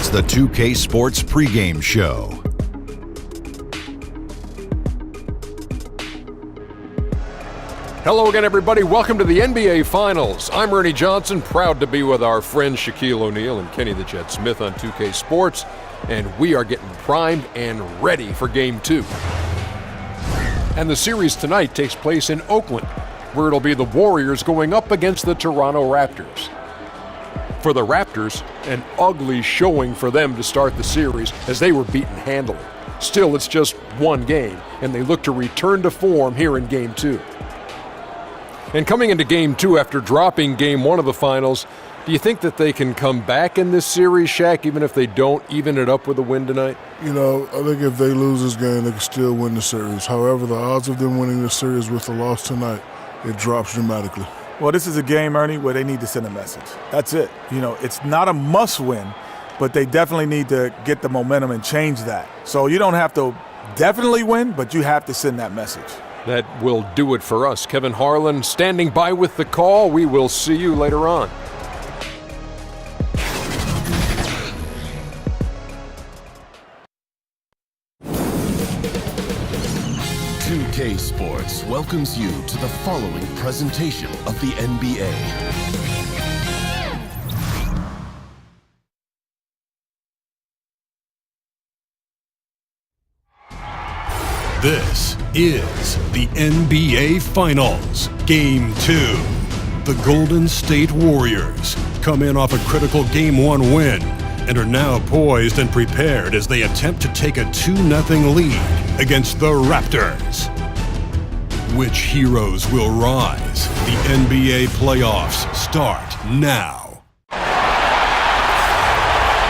It's the 2K Sports Pregame Show. Hello again, everybody. Welcome to the NBA Finals. I'm Ernie Johnson, proud to be with our friends Shaquille O'Neal and Kenny the Jet Smith on 2K Sports, and we are getting primed and ready for Game 2. And the series tonight takes place in Oakland, where it'll be the Warriors going up against the Toronto Raptors. For the Raptors, an ugly showing for them to start the series as they were beaten handily. Still, it's just one game, and they look to return to form here in Game 2. And coming into Game 2 after dropping Game 1 of the Finals, do you think that they can come back in this series, Shaq, even if they don't even it up with a win tonight? You know, I think if they lose this game, they can still win the series. However, the odds of them winning the series with a loss tonight, it drops dramatically. Well, this is a game, Ernie, where they need to send a message. That's it. You know, it's not a must-win, but they definitely need to get the momentum and change that. So you don't have to definitely win, but you have to send that message. That will do it for us. Kevin Harlan standing by with the call. We will see you later on. K Sports welcomes you to the following presentation of the NBA. This is the NBA Finals, Game 2. The Golden State Warriors come in off a critical Game 1 win and are now poised and prepared as they attempt to take a 2-0 lead against the Raptors. Which heroes will rise? The NBA playoffs start now.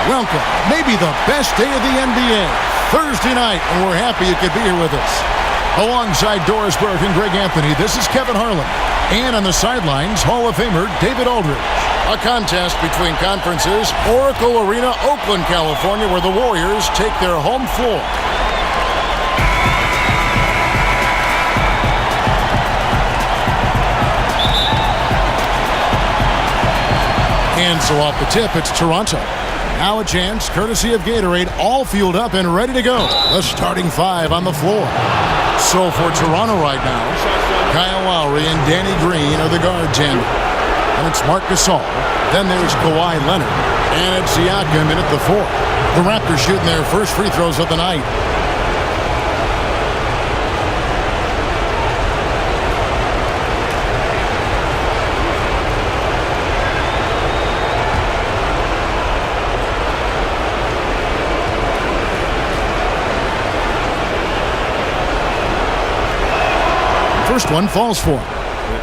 Welcome, maybe the best day of the NBA, Thursday night, and we're happy you could be here with us. Alongside Doris Burke and Greg Anthony, this is Kevin Harlan. And on the sidelines, Hall of Famer David Aldridge. A contest between conferences, Oracle Arena, Oakland, California, where the Warriors take their home floor. And so off the tip, it's Toronto. Now a chance, courtesy of Gatorade, all fueled up and ready to go. The starting five on the floor. So for Toronto right now, Kyle Lowry and Danny Green are the guard tandem. And it's Marc Gasol. Then there's Kawhi Leonard. And it's Siakam in at the four. The Raptors shooting their first free throws of the night. First one falls for him.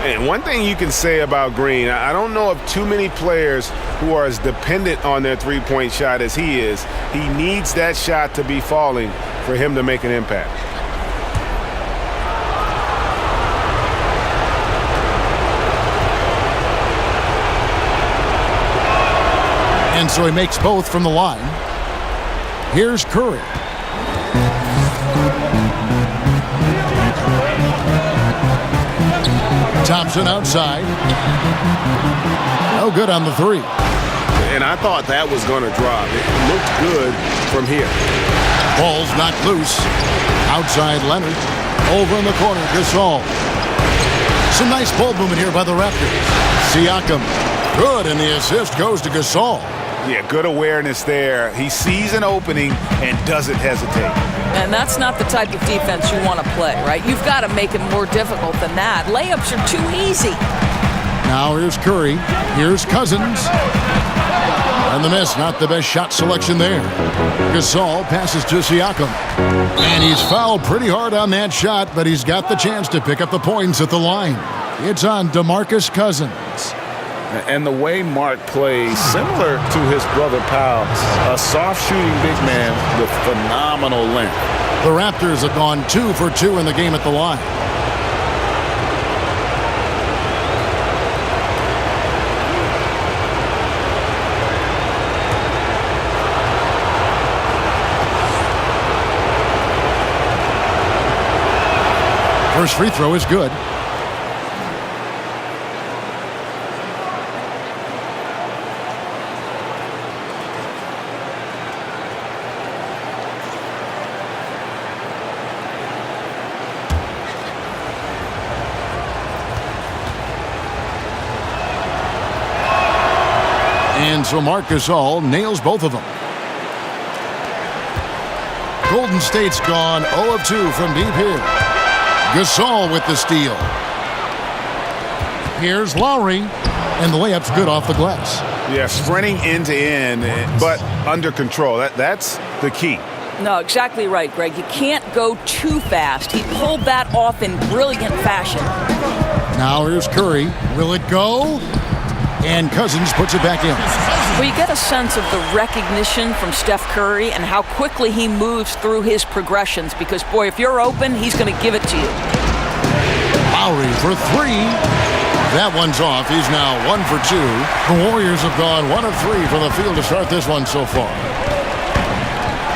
And one thing you can say about Green, I don't know of too many players who are as dependent on their three-point shot as he is. He needs that shot to be falling for him to make an impact. And so he makes both from the line. Here's Curry. Thompson outside. No good on the three. And I thought that was going to drop. It looked good from here. Ball's knocked loose. Outside Leonard. Over in the corner, Gasol. Some nice ball movement here by the Raptors. Siakam. Good, and the assist goes to Gasol. Yeah, good awareness there. He sees an opening and doesn't hesitate. And that's not the type of defense you want to play, right? You've got to make it more difficult than that. Layups are too easy. Now here's Curry. Here's Cousins. And the miss, not the best shot selection there. Gasol passes to Siakam. And he's fouled pretty hard on that shot, but he's got the chance to pick up the points at the line. It's on DeMarcus Cousins. And the way Mark plays, similar to his brother Powell, a soft-shooting big man with phenomenal length. The Raptors have gone 2 for 2 in the game at the line. First free throw is good. so Marc Gasol nails both of them. Golden State's gone 0 of 2 from deep here. Gasol with the steal. Here's Lowry, and the layup's good off the glass. Yeah, sprinting end to end, but under control. That's the key. No, exactly right, Greg. You can't go too fast. He pulled that off in brilliant fashion. Now here's Curry. Will it go? And Cousins puts it back in. Well, you get a sense of the recognition from Steph Curry and how quickly he moves through his progressions because, boy, if you're open, he's going to give it to you. Lowry for 3. That one's off. He's now 1 for 2. The Warriors have gone 1 of 3 from the field to start this one so far.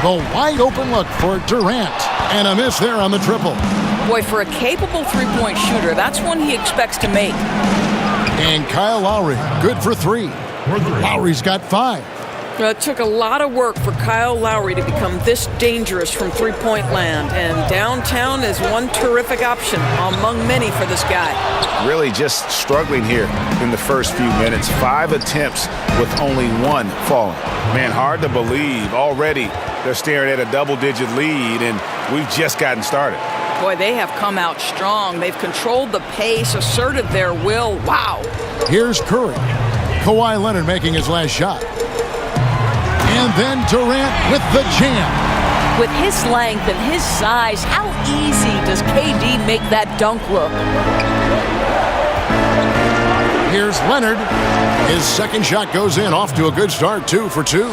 The wide open look for Durant. And a miss there on the triple. Boy, for a capable three-point shooter, that's one he expects to make. And Kyle Lowry, good for 3. Lowry's got 5. It took a lot of work for Kyle Lowry to become this dangerous from three-point land, and downtown is one terrific option among many for this guy. Really just struggling here in the first few minutes. 5 attempts with only 1 falling. Man, hard to believe. Already they're staring at a double-digit lead, and we've just gotten started. Boy, they have come out strong. They've controlled the pace, asserted their will. Wow. Here's Curry. Kawhi Leonard making his last shot. And then Durant with the jam. With his length and his size, how easy does KD make that dunk look? Here's Leonard. His second shot goes in, off to a good start, 2 for 2.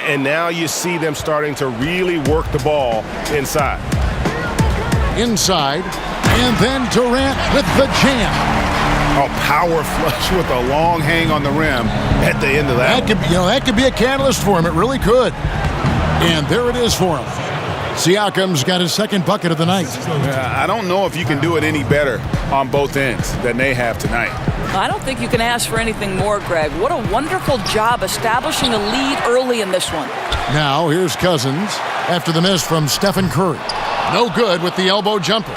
And now you see them starting to really work the ball inside. Inside, and then Durant with the jam. A power flush with a long hang on the rim at the end of that. That could be a catalyst for him. It really could. And there it is for him. Siakam's got his second bucket of the night. I don't know if you can do it any better on both ends than they have tonight. I don't think you can ask for anything more, Greg. What a wonderful job establishing a lead early in this one. Now here's Cousins after the miss from Stephan Curry. No good with the elbow jumper.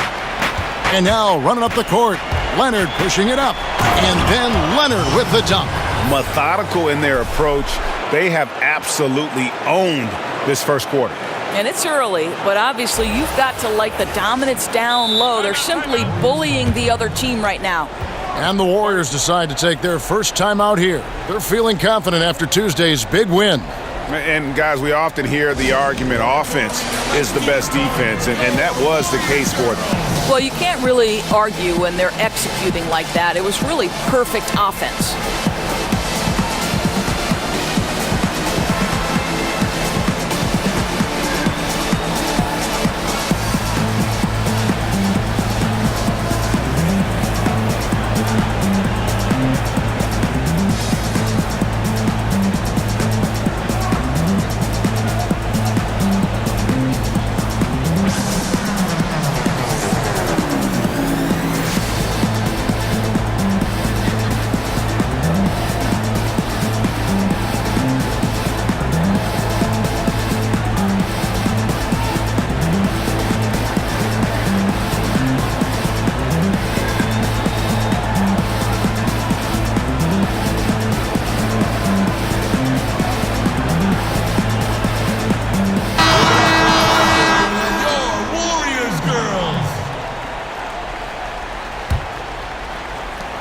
And now running up the court, Leonard pushing it up. And then Leonard with the dunk. Methodical in their approach. They have absolutely owned this first quarter. And it's early, but obviously you've got to like the dominance down low. They're simply bullying the other team right now. And the Warriors decide to take their first time out here. They're feeling confident after Tuesday's big win. And, guys, we often hear the argument offense is the best defense, and that was the case for them. Well, you can't really argue when they're executing like that. It was really perfect offense.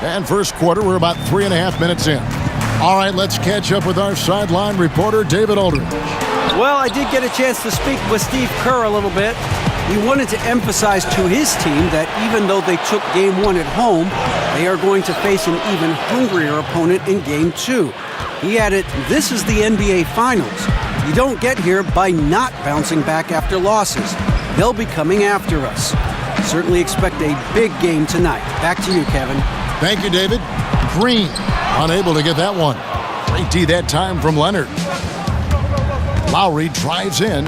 And first quarter, we're about 3.5 minutes in. All right, let's catch up with our sideline reporter, David Aldridge. Well, I did get a chance to speak with Steve Kerr a little bit. He wanted to emphasize to his team that even though they took Game 1 at home, they are going to face an even hungrier opponent in Game 2. He added, "This is the NBA Finals. You don't get here by not bouncing back after losses. They'll be coming after us. Certainly expect a big game tonight." Back to you, Kevin. Thank you, David. Green, unable to get that one. Great D that time from Leonard. Lowry drives in.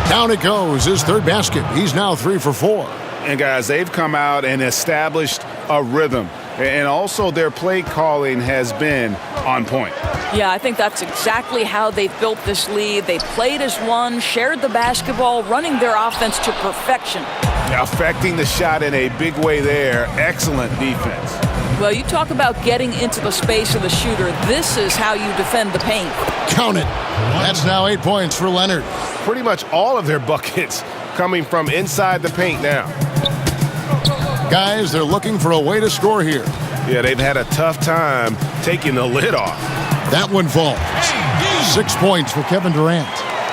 Down it goes, his third basket. He's now 3 for 4. And, guys, they've come out and established a rhythm. And also their play calling has been on point. Yeah, I think that's exactly how they've built this lead. They played as one, shared the basketball, running their offense to perfection. Affecting the shot in a big way there. Excellent defense. Well, you talk about getting into the space of the shooter. This is how you defend the paint. Count it. That's now 8 points for Leonard. Pretty much all of their buckets coming from inside the paint now. Guys, they're looking for a way to score here. Yeah, they've had a tough time taking the lid off. That one falls. 6 points for Kevin Durant.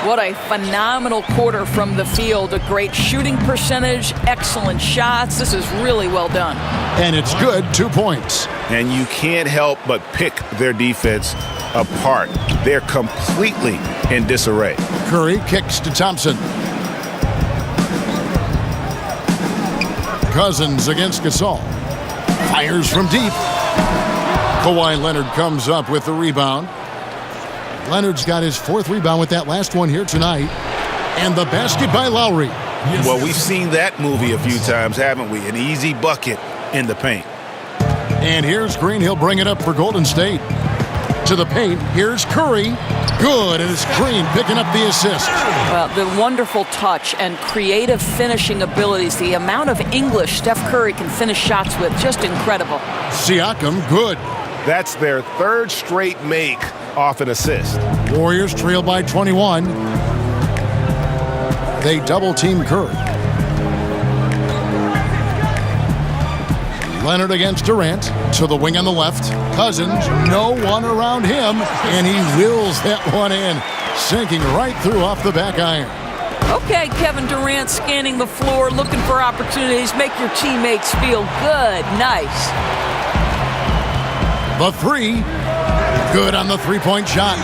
What a phenomenal quarter from the field. A great shooting percentage, excellent shots. This is really well done. And it's good, 2 points. And you can't help but pick their defense apart. They're completely in disarray. Curry kicks to Thompson. Cousins against Gasol. Fires from deep. Kawhi Leonard comes up with the rebound. Leonard's got his 4th rebound with that last one here tonight. And the basket by Lowry. Well, we've seen that movie a few times, haven't we? An easy bucket in the paint. And here's Green. He'll bring it up for Golden State. To the paint. Here's Curry. Good. And it's Green picking up the assist. Well, the wonderful touch and creative finishing abilities. The amount of English Steph Curry can finish shots with, just incredible. Siakam, good. That's their 3rd straight make off an assist. Warriors trail by 21. They double-team Curry. Leonard against Durant. To the wing on the left. Cousins, no one around him. And he wills that one in. Sinking right through off the back iron. Okay, Kevin Durant scanning the floor, looking for opportunities. Make your teammates feel good. Nice. The 3. Good on the 3-point shot.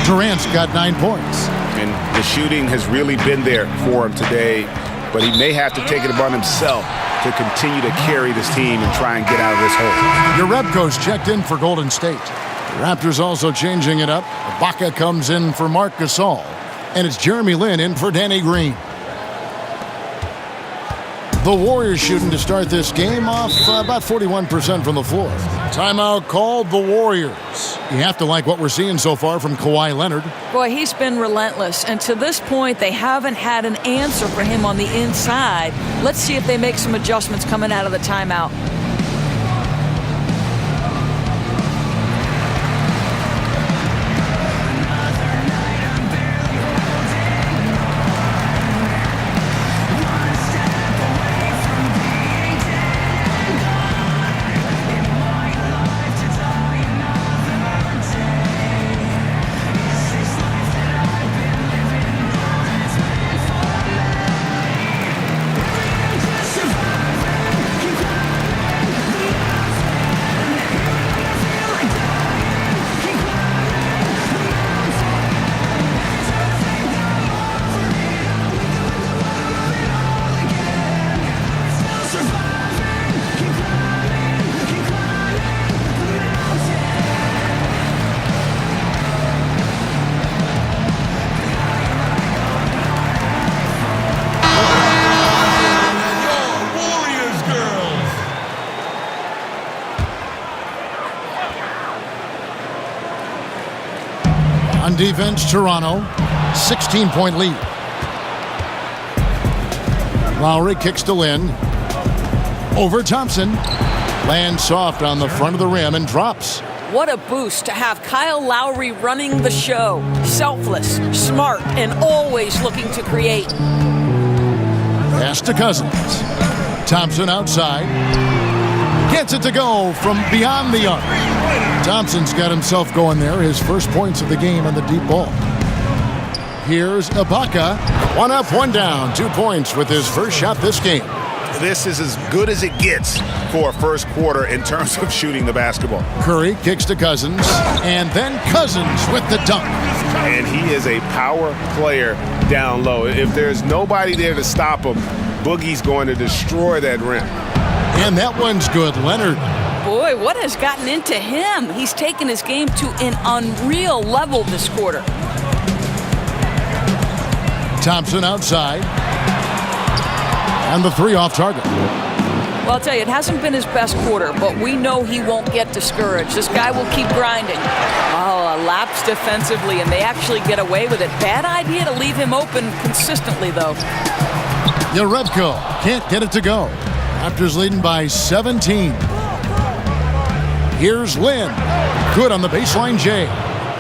Durant's got 9 points. And the shooting has really been there for him today, but he may have to take it upon himself to continue to carry this team and try and get out of this hole. Jerebko's checked in for Golden State. The Raptors also changing it up. Ibaka comes in for Marc Gasol. And it's Jeremy Lin in for Danny Green. The Warriors shooting to start this game off about 41% from the floor. Timeout called the Warriors. You have to like what we're seeing so far from Kawhi Leonard. Boy, he's been relentless. And to this point, they haven't had an answer for him on the inside. Let's see if they make some adjustments coming out of the timeout. On defense, Toronto, 16-point lead. Lowry kicks to Lin. Over Thompson. Lands soft on the front of the rim and drops. What a boost to have Kyle Lowry running the show. Selfless, smart, and always looking to create. Pass to Cousins. Thompson outside. Gets it to go from beyond the arc. Thompson's got himself going there. His first points of the game on the deep ball. Here's Ibaka. 1 up, 1 down. 2 points with his first shot this game. This is as good as it gets for a first quarter in terms of shooting the basketball. Curry kicks to Cousins. And then Cousins with the dunk. And he is a power player down low. If there's nobody there to stop him, Boogie's going to destroy that rim. And that one's good. Leonard. Boy, what has gotten into him? He's taken his game to an unreal level this quarter. Thompson outside. And the 3 off target. Well, I'll tell you, it hasn't been his best quarter, but we know he won't get discouraged. This guy will keep grinding. Oh, a lapse defensively, and they actually get away with it. Bad idea to leave him open consistently, though. Jerebko can't get it to go. Raptors leading by 17. Here's Lynn. Good on the baseline, Jay.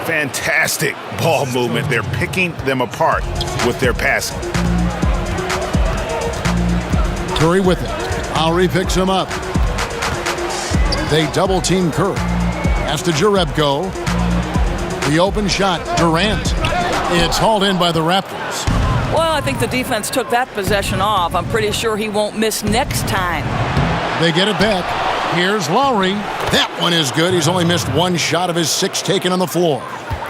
Fantastic ball movement. They're picking them apart with their passing. Curry with it. Lowry picks him up. They double team Curry. Pass to Jerebko. The open shot, Durant. It's hauled in by the Raptors. Well, I think the defense took that possession off. I'm pretty sure he won't miss next time. They get it back. Here's Lowry. That one is good. He's only missed one shot of his 6 taken on the floor.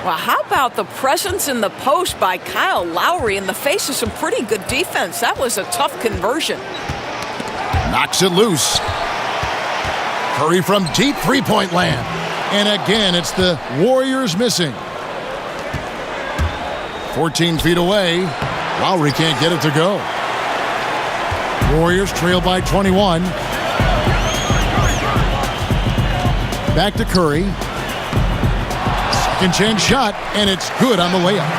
Well, how about the presence in the post by Kyle Lowry in the face of some pretty good defense? That was a tough conversion. Knocks it loose. Curry from deep three-point land. And again, it's the Warriors missing. 14 feet away. Lowry can't get it to go. Warriors trail by 21. Back to Curry. Second chance shot, and it's good on the layup.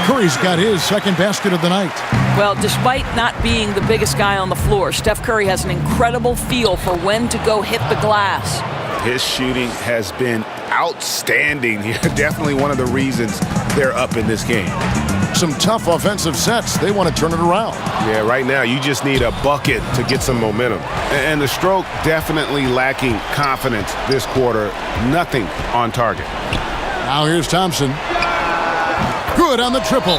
Curry's got his second basket of the night. Well, despite not being the biggest guy on the floor, Steph Curry has an incredible feel for when to go hit the glass. His shooting has been outstanding. Definitely one of the reasons they're up in this game. Some tough offensive sets. They want to turn it around. Yeah, right now you just need a bucket to get some momentum. And the stroke definitely lacking confidence this quarter. Nothing on target. Now here's Thompson. Good on the triple.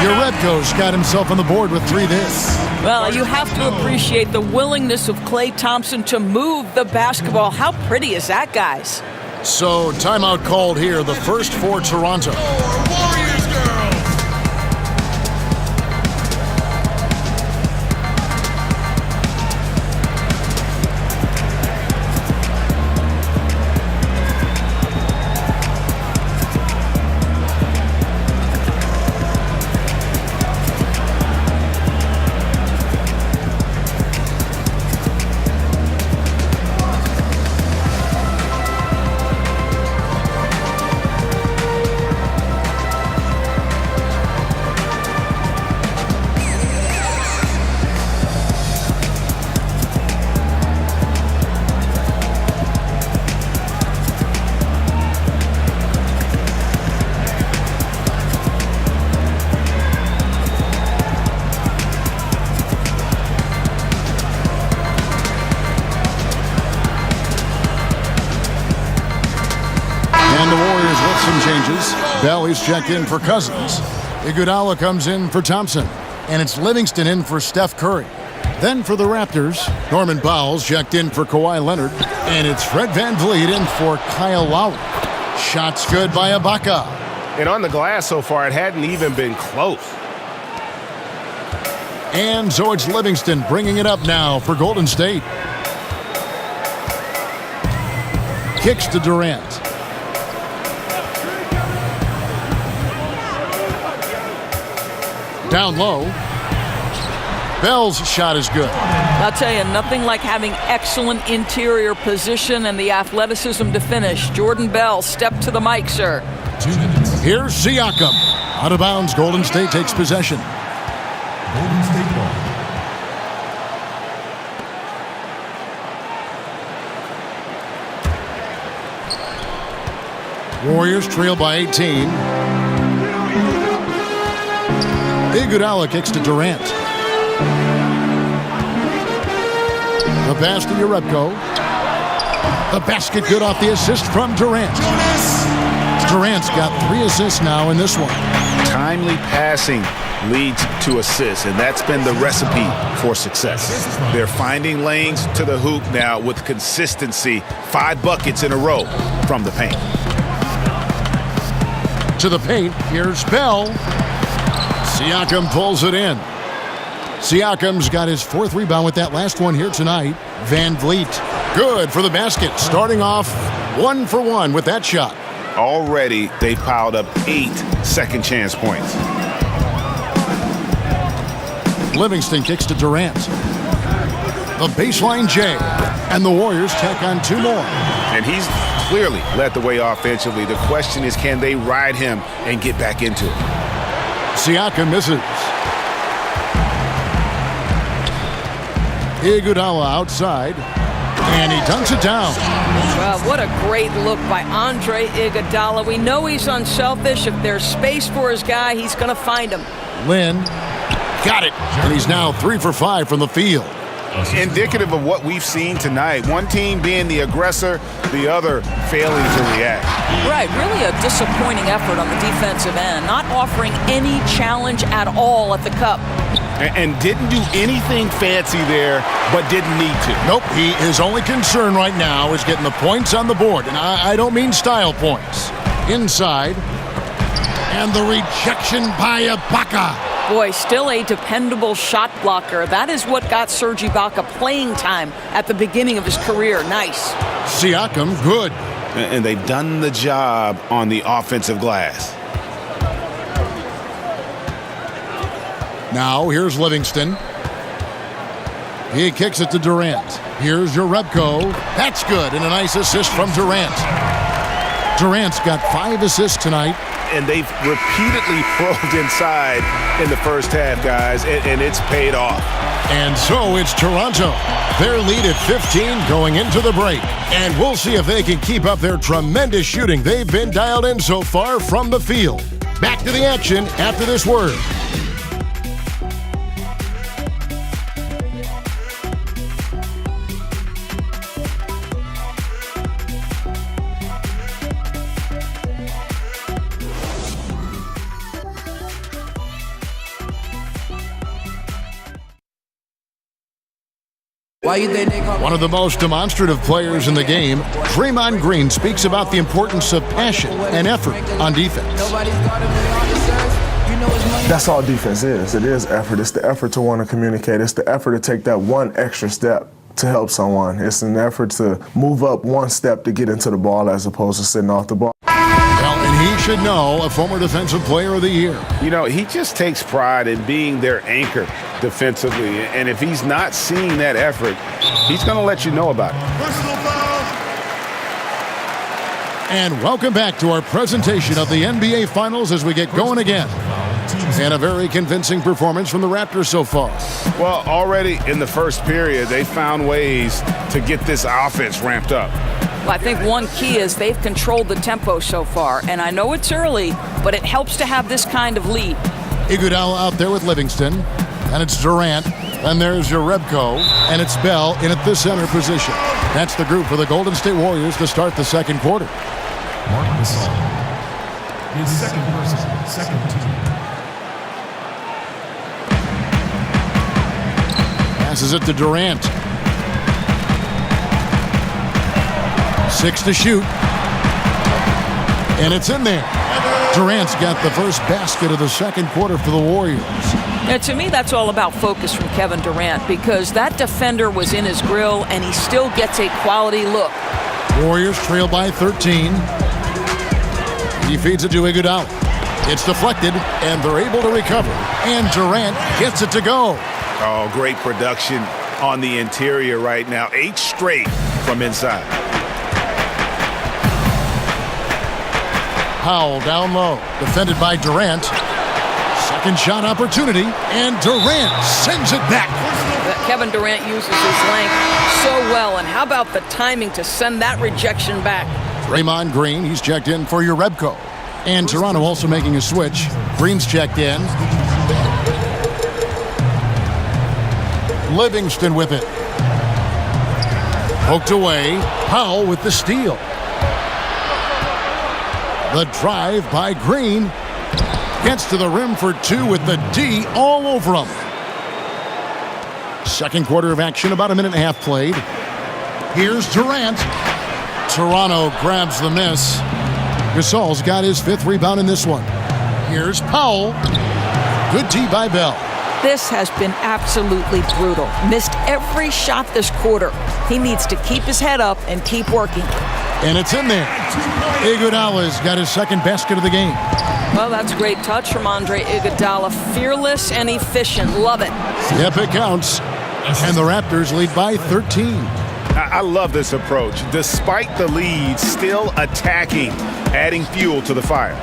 Jerebko's got himself on the board with 3 this. Well, you have to appreciate the willingness of Klay Thompson to move the basketball. How pretty is that, guys? So, timeout called here, the first for Toronto. Bell is checked in for Cousins. Iguodala comes in for Thompson. And it's Livingston in for Steph Curry. Then for the Raptors, Norman Powell's checked in for Kawhi Leonard. And it's Fred VanVleet in for Kyle Lowry. Shots good by Ibaka. And on the glass so far, it hadn't even been close. And so it's Livingston bringing it up now for Golden State. Kicks to Durant. Down low. Bell's shot is good. I'll tell you, nothing like having excellent interior position and the athleticism to finish. Jordan Bell, step to the mic, sir. 2 minutes. Here's Siakam. Out of bounds, Golden State takes possession. Golden State ball. Warriors trail by 18. Iguodala kicks to Durant. The pass to Jerebko. The basket good off the assist from Durant. Durant's got 3 assists now in this one. Timely passing leads to assists, and that's been the recipe for success. They're finding lanes to the hoop now with consistency. 5 buckets in a row from the paint. To the paint, here's Bell. Siakam pulls it in. Siakam's got his 4th rebound with that last one here tonight. VanVleet, good for the basket. Starting off 1 for 1 with that shot. Already, they piled up 8 second chance points. Livingston kicks to Durant. The baseline J. And the Warriors tack on 2 more. And he's clearly led the way offensively. The question is, can they ride him and get back into it? Siakam misses. Iguodala outside. And he dunks it down. Well, what a great look by Andre Iguodala. We know he's unselfish. If there's space for his guy, he's going to find him. Lynn got it. And he's now 3 for 5 from the field. Indicative of what we've seen tonight. One team being the aggressor, the other failing to react. Right, really a disappointing effort on the defensive end, not offering any challenge at all at the cup. And didn't do anything fancy there, but didn't need to. Nope, his only concern right now is getting the points on the board. And I don't mean style points. Inside. And the rejection by Ibaka. Boy, still a dependable shot blocker. That is what got Serge Ibaka playing time at the beginning of his career. Nice. Siakam, good. And they've done the job on the offensive glass. Now, here's Livingston. He kicks it to Durant. Here's Jerebko. That's good, and a nice assist from Durant. Durant's got 5 assists tonight. And they've repeatedly probed inside in the first half, guys, and it's paid off. And so it's Toronto. Their lead at 15 going into the break. And we'll see if they can keep up their tremendous shooting they've been dialed in so far from the field. Back to the action after this word. One of the most demonstrative players in the game, Draymond Green, speaks about the importance of passion and effort on defense. That's all defense is. It is effort. It's the effort to want to communicate. It's the effort to take that one extra step to help someone. It's an effort to move up one step to get into the ball as opposed to sitting off the ball. Well, and he should know, a former Defensive Player of the Year. You know, he just takes pride in being their anchor defensively. And if he's not seeing that effort, he's going to let you know about it. And welcome back to our presentation of the NBA Finals as we get going again. And a very convincing performance from the Raptors so far. Well, already in the first period, they found ways to get this offense ramped up. Well, I think one key is they've controlled the tempo so far. And I know it's early, but it helps to have this kind of lead. Iguodala out there with Livingston. And it's Durant. And there's Jerebko. And it's Bell in at the center position. That's the group for the Golden State Warriors to start the second quarter. Mark Gasol. His second person, second team. Passes it to Durant. 6 to shoot. And it's in there. Durant's got the first basket of the second quarter for the Warriors. Now, to me, that's all about focus from Kevin Durant because that defender was in his grill and he still gets a quality look. Warriors trail by 13. He feeds it to Iguodala. It's deflected, and they're able to recover. And Durant gets it to go. Oh, great production on the interior right now. 8 straight from inside. Powell down low, defended by Durant. Second shot opportunity, and Durant sends it back. Kevin Durant uses his length so well, and how about the timing to send that rejection back? Draymond Green, he's checked in for Jerebko. And Toronto also making a switch. Green's checked in. Livingston with it. Poked away. Powell with the steal. The drive by Green. Gets to the rim for 2 with the D all over him. Second quarter of action, about a minute and a half played. Here's Durant. Toronto grabs the miss. Gasol's got his 5th rebound in this one. Here's Powell. Good D by Bell. This has been absolutely brutal. Missed every shot this quarter. He needs to keep his head up and keep working. And it's in there. Iguodala's got his second basket of the game. Well, that's a great touch from Andre Iguodala. Fearless and efficient. Love it. Yep, it counts. And the Raptors lead by 13. I love this approach. Despite the lead, still attacking, adding fuel to the fire.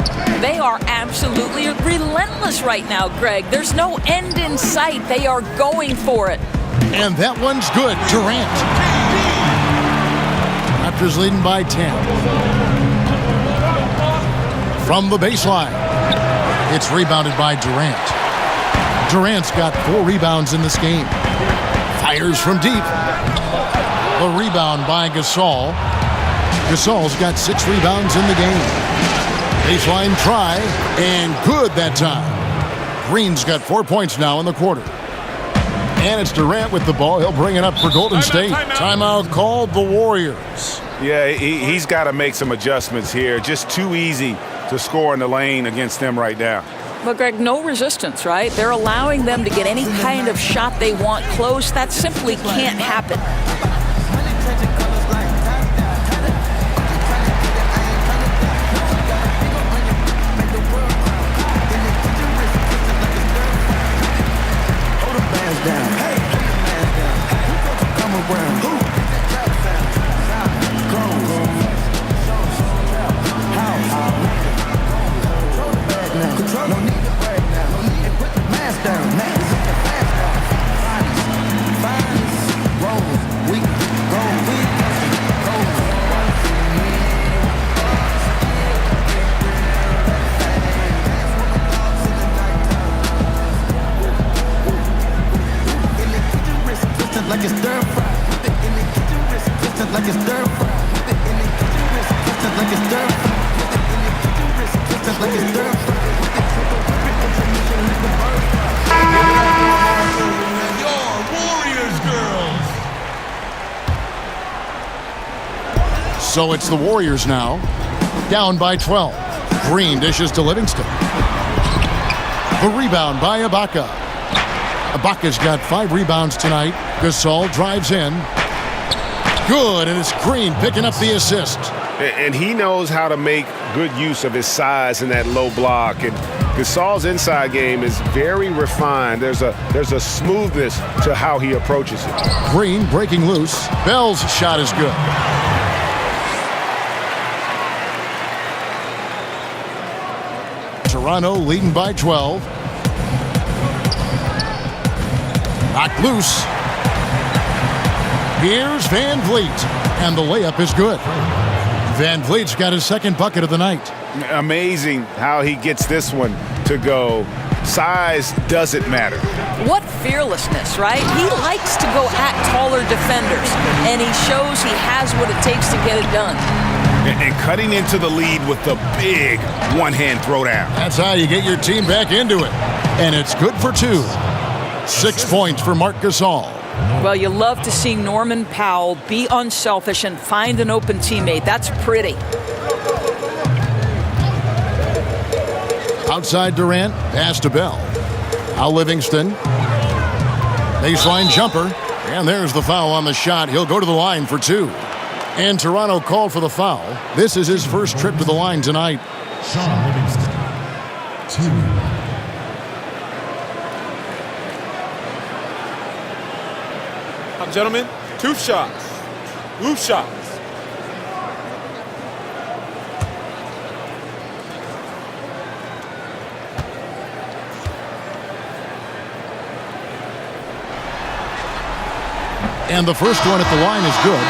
They are absolutely relentless right now, Greg. There's no end in sight. They are going for it. And that one's good. Durant. Raptors leading by 10. From the baseline, it's rebounded by Durant. Durant's got 4 rebounds in this game. Fires from deep. The rebound by Gasol. Gasol's got 6 rebounds in the game. Baseline try, and good that time. Green's got 4 points now in the quarter. And it's Durant with the ball. He'll bring it up for Golden State. Timeout called the Warriors. Yeah, he's got to make some adjustments here. Just too easy to score in the lane against them right now. But, Greg, no resistance, right? They're allowing them to get any kind of shot they want close. That simply can't happen. So it's the Warriors now, down by 12. Green dishes to Livingston. The rebound by Ibaka. Ibaka's got 5 rebounds tonight. Gasol drives in. Good, and it's Green picking up the assist. And he knows how to make good use of his size in that low block. And Gasol's inside game is very refined. There's a smoothness to how he approaches it. Green breaking loose. Bell's shot is good. Toronto leading by 12. Knocked loose. Here's Van Vliet, and the layup is good. Van Vliet's got his second bucket of the night. Amazing how he gets this one to go. Size doesn't matter. What fearlessness, right? He likes to go at taller defenders, and he shows he has what it takes to get it done. And cutting into the lead with the big one-hand throwdown. That's how you get your team back into it. And it's good for 2. 6 points for Marc Gasol. Well, you love to see Norman Powell be unselfish and find an open teammate. That's pretty. Outside Durant, pass to Bell. Now Livingston. Baseline jumper. And there's the foul on the shot. He'll go to the line for 2. And Toronto called for the foul. This is his first trip to the line tonight. Sean Livingston, 2. Gentlemen, 2 shots. Loose shots. And the first one at the line is good.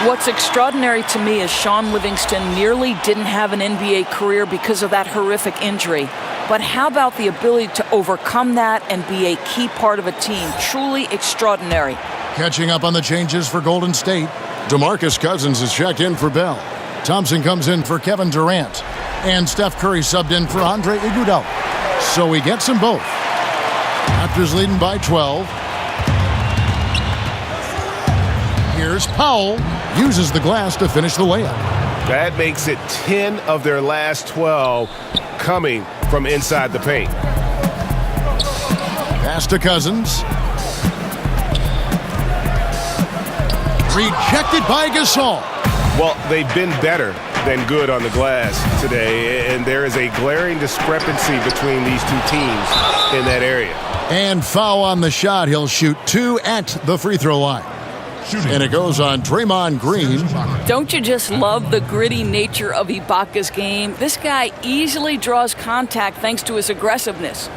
What's extraordinary to me is Sean Livingston nearly didn't have an NBA career because of that horrific injury. But how about the ability to overcome that and be a key part of a team? Truly extraordinary. Catching up on the changes for Golden State. DeMarcus Cousins is checked in for Bell. Thompson comes in for Kevin Durant. And Steph Curry subbed in for Andre Iguodala. So he gets them both. Raptors leading by 12. Here's Powell. Uses the glass to finish the layup. That makes it 10 of their last 12 coming from inside the paint. Pass to Cousins. Rejected by Gasol. Well, they've been better than good on the glass today, and there is a glaring discrepancy between these 2 teams in that area. And foul on the shot. He'll shoot 2 at the free throw line. And it goes on Draymond Green. Don't you just love the gritty nature of Ibaka's game? This guy easily draws contact thanks to his aggressiveness.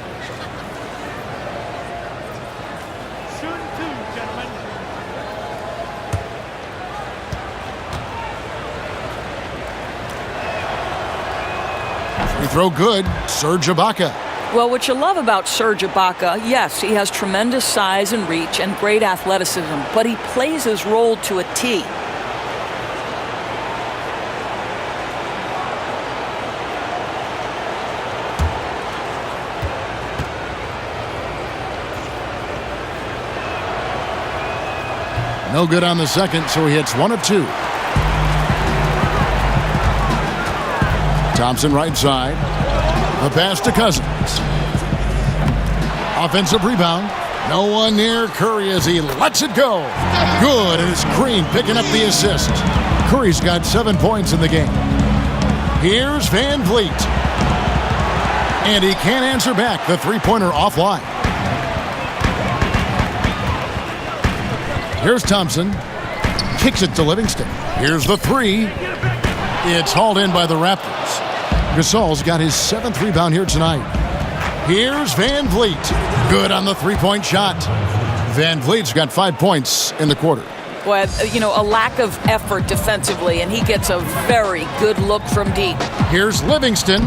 throw good. Serge Ibaka. Well, what you love about Serge Ibaka, yes, he has tremendous size and reach and great athleticism, but he plays his role to a T. No good on the second, so he hits 1 of 2. Thompson right side. The pass to Cousins. Offensive rebound. No one near Curry as he lets it go. Good, and it's Green picking up the assist. Curry's got 7 points in the game. Here's Van Vliet. And he can't answer back. The three-pointer offline. Here's Thompson. Kicks it to Livingston. Here's the three. It's hauled in by the Raptors. Gasol's got his 7th rebound here tonight. Here's Van Vliet. Good on the three-point shot. Van Vliet's got 5 points in the quarter. Well, a lack of effort defensively, and he gets a very good look from deep. Here's Livingston.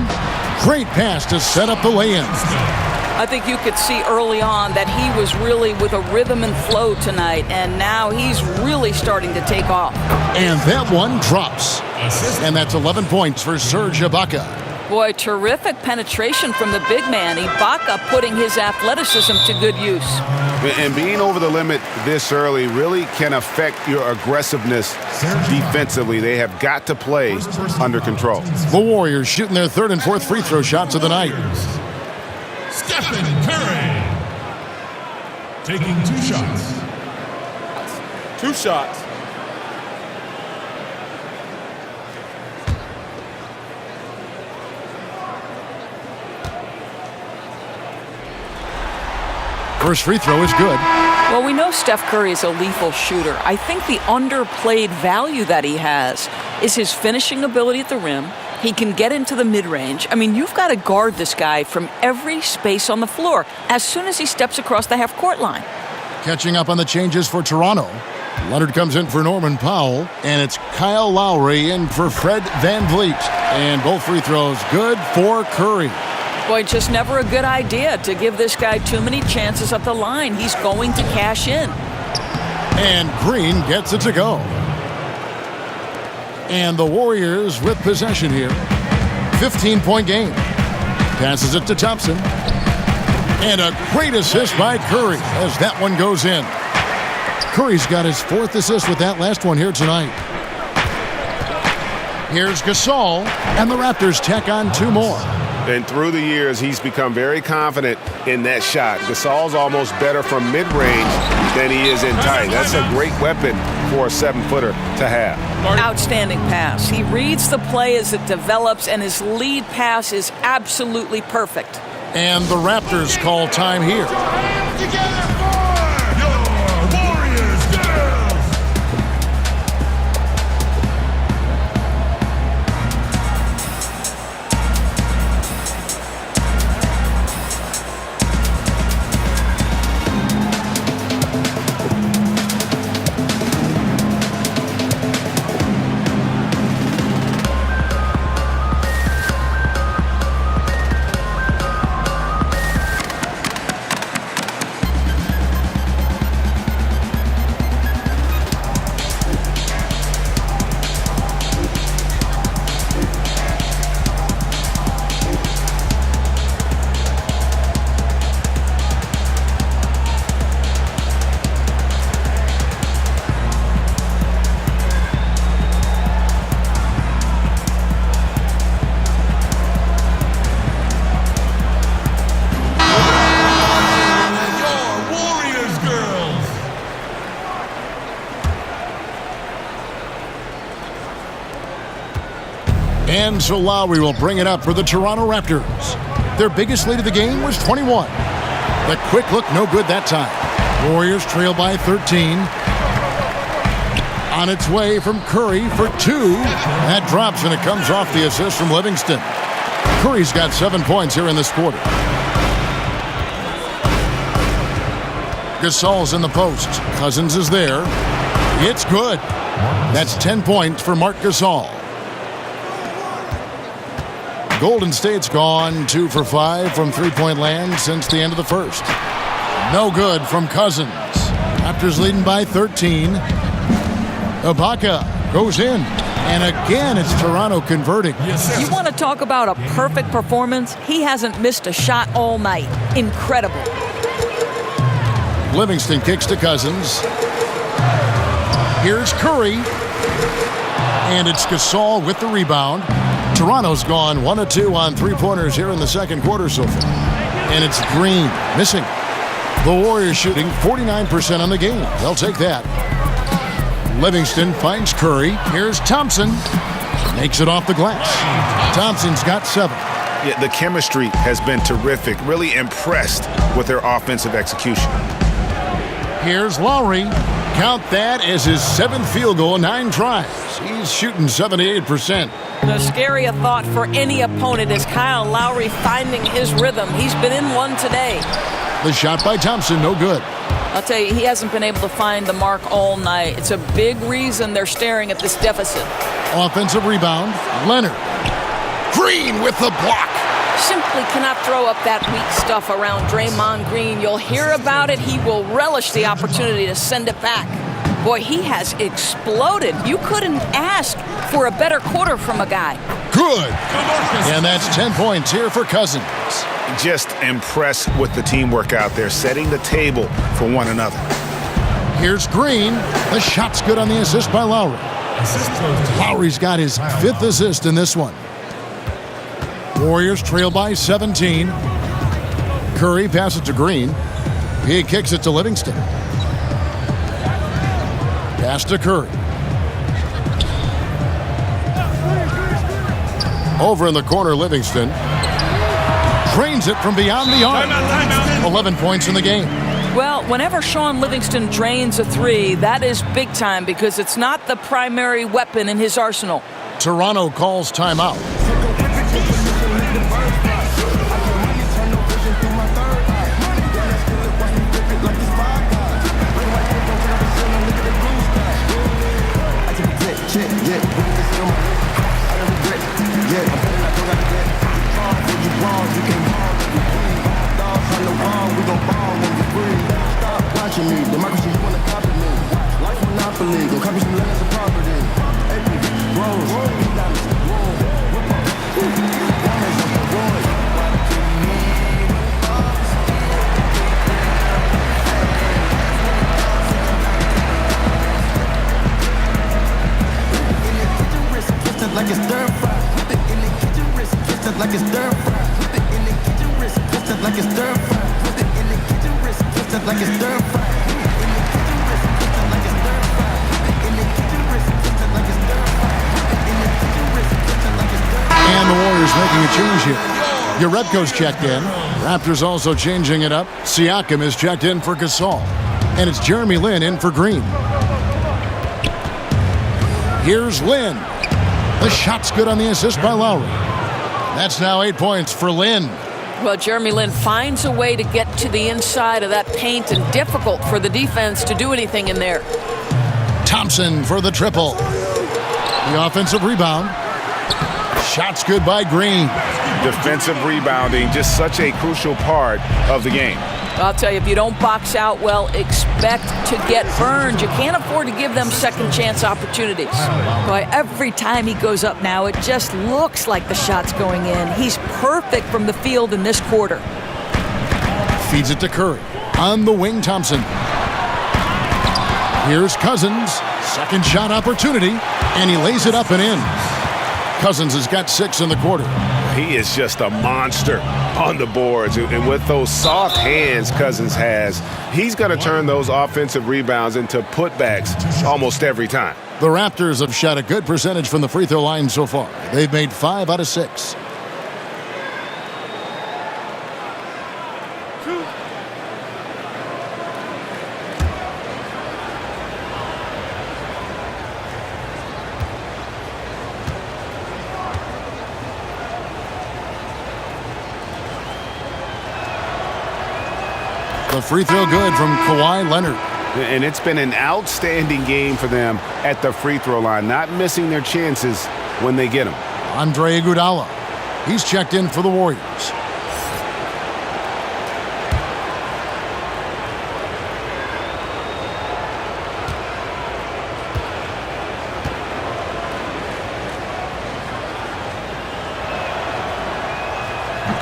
Great pass to set up the lay-in. I think you could see early on that he was really with a rhythm and flow tonight, and now he's really starting to take off. And that one drops. And that's 11 points for Serge Ibaka. Boy, terrific penetration from the big man. Ibaka putting his athleticism to good use. And being over the limit this early really can affect your aggressiveness defensively. They have got to play under control. The Warriors shooting their 3rd and 4th free throw shots of the night. Stephan Curry taking 2 shots. 2 shots. First free throw is good. Well, we know Steph Curry is a lethal shooter. I think the underplayed value that he has is his finishing ability at the rim. He can get into the mid-range. I mean, you've got to guard this guy from every space on the floor as soon as he steps across the half-court line. Catching up on the changes for Toronto. Leonard comes in for Norman Powell, and it's Kyle Lowry in for Fred Van Vliet. And both free throws good for Curry. Boy, just never a good idea to give this guy too many chances at the line. He's going to cash in. And Green gets it to go. And the Warriors with possession here. 15-point game. Passes it to Thompson. And a great assist by Curry as that one goes in. Curry's got his 4th assist with that last one here tonight. Here's Gasol, and the Raptors tack on 2 more. And through the years, he's become very confident in that shot. Gasol's almost better from mid-range than he is in tight. That's a great weapon for a 7-footer to have. Outstanding pass. He reads the play as it develops, and his lead pass is absolutely perfect. And the Raptors call time here. Together for your Warriors girls. And so Lowry will bring it up for the Toronto Raptors. Their biggest lead of the game was 21. The quick look no good that time. Warriors trail by 13. On its way from Curry for 2. That drops and it comes off the assist from Livingston. Curry's got 7 points here in this quarter. Gasol's in the post. Cousins is there. It's good. That's 10 points for Marc Gasol. Golden State's gone 2 for 5 from three-point land since the end of the first. No good from Cousins. Raptors leading by 13. Ibaka goes in. And again, it's Toronto converting. You want to talk about a perfect performance? He hasn't missed a shot all night. Incredible. Livingston kicks to Cousins. Here's Curry. And it's Gasol with the rebound. Toronto's gone 1 of 2 on three-pointers here in the second quarter so far. And it's Green missing. The Warriors shooting 49% on the game. They'll take that. Livingston finds Curry. Here's Thompson. Makes it off the glass. Thompson's got 7. Yeah, the chemistry has been terrific. Really impressed with their offensive execution. Here's Lowry. Count that as his 7th field goal, 9 tries. He's shooting 78%. The scary thought for any opponent is Kyle Lowry finding his rhythm. He's been in one today. The shot by Thompson, no good. I'll tell you, he hasn't been able to find the mark all night. It's a big reason they're staring at this deficit. Offensive rebound, Leonard. Green with the block. Simply cannot throw up that weak stuff around Draymond Green. You'll hear about it. He will relish the opportunity to send it back. Boy, he has exploded. You couldn't ask for a better quarter from a guy. Good. And that's 10 points here for Cousins. Just impressed with the teamwork out there, setting the table for one another. Here's Green. The shot's good on the assist by Lowry. Lowry's got his 5th assist in this one. Warriors trail by 17. Curry passes to Green. He kicks it to Livingston. Pass to Curry. Over in the corner, Livingston. Drains it from beyond the arc. 11 points in the game. Well, whenever Sean Livingston drains a 3, that is big time because it's not the primary weapon in his arsenal. Toronto calls timeout. Like it's stir fry, whip it in the kitchen, wrist, twist it like it's stir fry, whip it in the kitchen, wrist, twist it like it's stir fry, whip it in the kitchen, wrist, twist it like it's stir fry, whip it in the kitchen, wrist, twist it like it's stir fry, whip it in the kitchen, wrist, twist it like it's stir fry, whip it in the kitchen, wrist, twist it like it's stir fry. And the Warriors making a change here. Urebko's checked in. Raptors also changing it up. Siakam is checked in for Gasol. And it's Jeremy Lin in for Green. Here's Lin. The shot's good on the assist by Lowry. That's now 8 points for Lin. Well, Jeremy Lin finds a way to get to the inside of that paint and difficult for the defense to do anything in there. Thompson for the triple. The offensive rebound. Shot's good by Green. Defensive rebounding, just such a crucial part of the game. I'll tell you, if you don't box out well, expect to get burned. You can't afford to give them second chance opportunities. Boy, every time he goes up now, it just looks like the shot's going in. He's perfect from the field in this quarter. Feeds it to Curry. On the wing, Thompson. Here's Cousins. Second shot opportunity, and he lays it up and in. Cousins has got 6 in the quarter. He is just a monster on the boards. And with those soft hands Cousins has, he's going to turn those offensive rebounds into putbacks almost every time. The Raptors have shot a good percentage from the free throw line so far. They've made 5 out of 6. The free throw good from Kawhi Leonard. And it's been an outstanding game for them at the free throw line, not missing their chances when they get them. Andre Iguodala. He's checked in for the Warriors.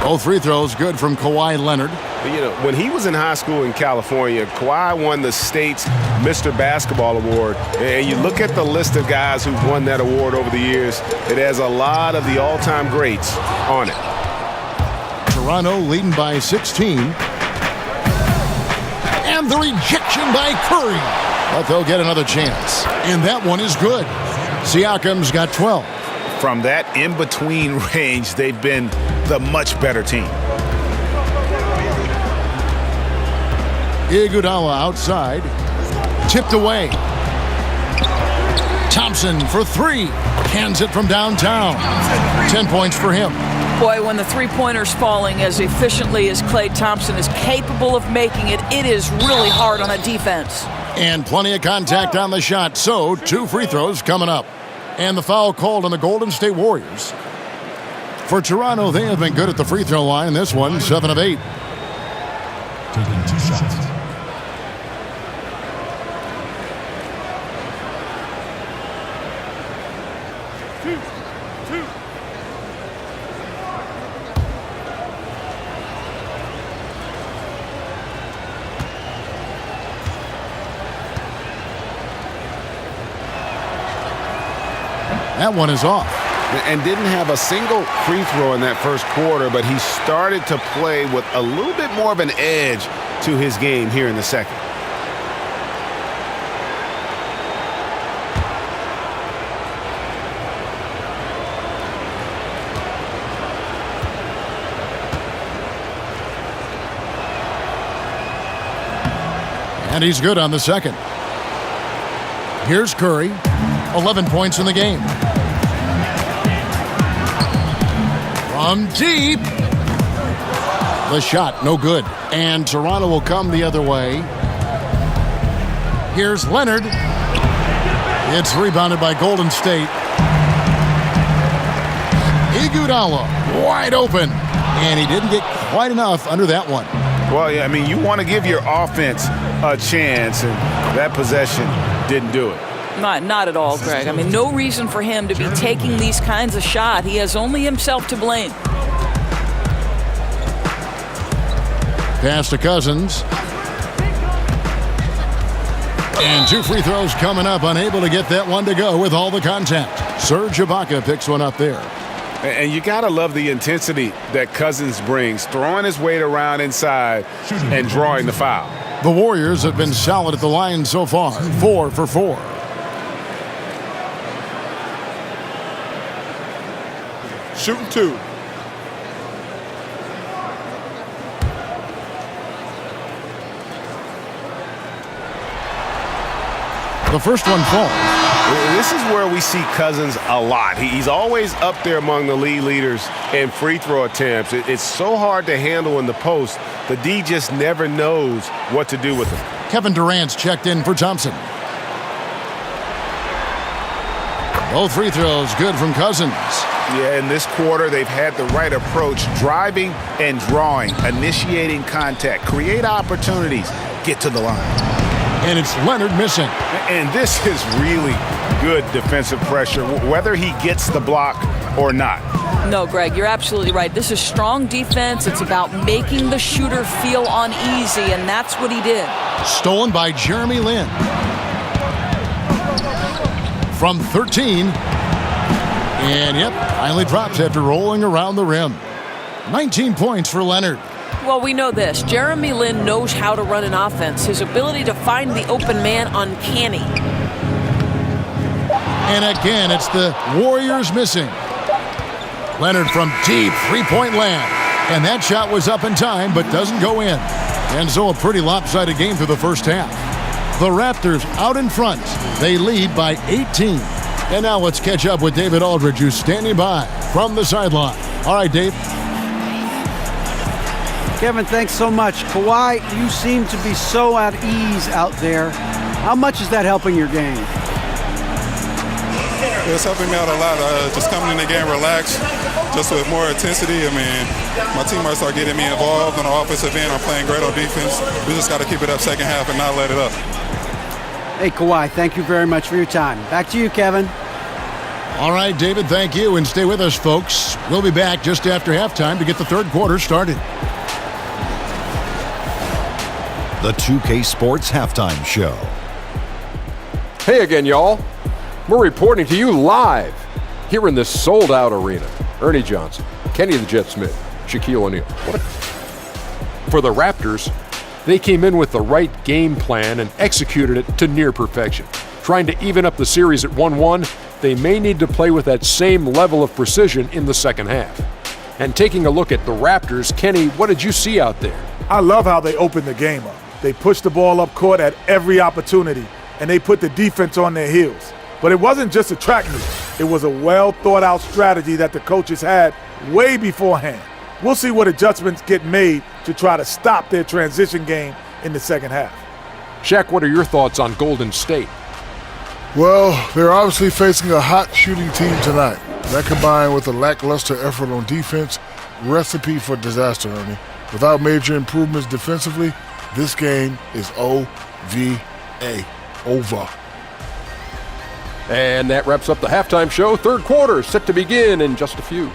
Both free throws good from Kawhi Leonard. You know, when he was in high school in California, Kawhi won the state's Mr. Basketball Award. And you look at the list of guys who've won that award over the years, it has a lot of the all-time greats on it. Toronto leading by 16. And the rejection by Curry. But they'll get another chance. And that one is good. Siakam's got 12. From that in-between range, they've been the much better team. Iguodala outside. Tipped away. Thompson for three. Cans it from downtown. 10 points for him. Boy, when the three-pointer's falling as efficiently as Klay Thompson is capable of making it, it is really hard on a defense. And plenty of contact on the shot, so 2 free throws coming up. And the foul called on the Golden State Warriors. For Toronto, they have been good at the free throw line. This one, 7 of 8. Taking 2 shots. That one is off. And didn't have a single free throw in that first quarter, but he started to play with a little bit more of an edge to his game here in the second. And he's good on the second. Here's Curry. 11 points in the game. From deep. The shot, no good. And Toronto will come the other way. Here's Leonard. It's rebounded by Golden State. Iguodala wide open. And he didn't get quite enough under that one. Well, yeah, I mean, you want to give your offense a chance, and that possession didn't do it. Not at all, Greg. I mean, no reason for him to be taking these kinds of shots. He has only himself to blame. Pass to Cousins. And 2 free throws coming up. Unable to get that one to go with all the contact. Serge Ibaka picks one up there. And you got to love the intensity that Cousins brings, throwing his weight around inside and drawing the foul. The Warriors have been solid at the line so far. 4 for 4. Shooting 2. The first one falls. This is where we see Cousins a lot. He's always up there among the league leaders in free throw attempts. It's so hard to handle in the post. The D just never knows what to do with him. Kevin Durant's checked in for Thompson. Both free throws good from Cousins. Yeah, in this quarter, they've had the right approach, driving and drawing, initiating contact, create opportunities, get to the line. And it's Leonard missing. And this is really good defensive pressure, whether he gets the block or not. No, Greg, you're absolutely right. This is strong defense. It's about making the shooter feel uneasy, and that's what he did. Stolen by Jeremy Lin. From 13. And, yep, finally drops after rolling around the rim. 19 points for Leonard. Well, we know this. Jeremy Lin knows how to run an offense. His ability to find the open man, uncanny. And again, it's the Warriors missing. Leonard from deep three-point land. And that shot was up in time, but doesn't go in. And so a pretty lopsided game through the first half. The Raptors out in front. They lead by 18. And now let's catch up with David Aldridge, who's standing by from the sideline. All right, Dave. Kevin, thanks so much. Kawhi, you seem to be so at ease out there. How much is that helping your game? It's helping me out a lot. Just coming in the game relaxed, just with more intensity. I mean, my teammates are getting me involved on the offensive end. I'm playing great on defense. We just got to keep it up second half and not let it up. Hey, Kawhi, thank you very much for your time. Back to you, Kevin. All right, David, thank you. And stay with us, folks. We'll be back just after halftime to get the third quarter started. The 2K Sports Halftime Show. Hey again, y'all. We're reporting to you live here in this sold-out arena. Ernie Johnson, Kenny the Jet Smith, Shaquille O'Neal. For the Raptors, they came in with the right game plan and executed it to near perfection. Trying to even up the series at 1-1, they may need to play with that same level of precision in the second half. And taking a look at the Raptors, Kenny, what did you see out there? I love how they opened the game up. They pushed the ball up court at every opportunity, and they put the defense on their heels. But it wasn't just a track meet. It was a well-thought-out strategy that the coaches had way beforehand. We'll see what adjustments get made to try to stop their transition game in the second half. Shaq, what are your thoughts on Golden State? Well, they're obviously facing a hot shooting team tonight. That combined with a lackluster effort on defense, recipe for disaster, Ernie. Without major improvements defensively, this game is OVA. Over. And that wraps up the halftime show. Third quarter set to begin in just a few.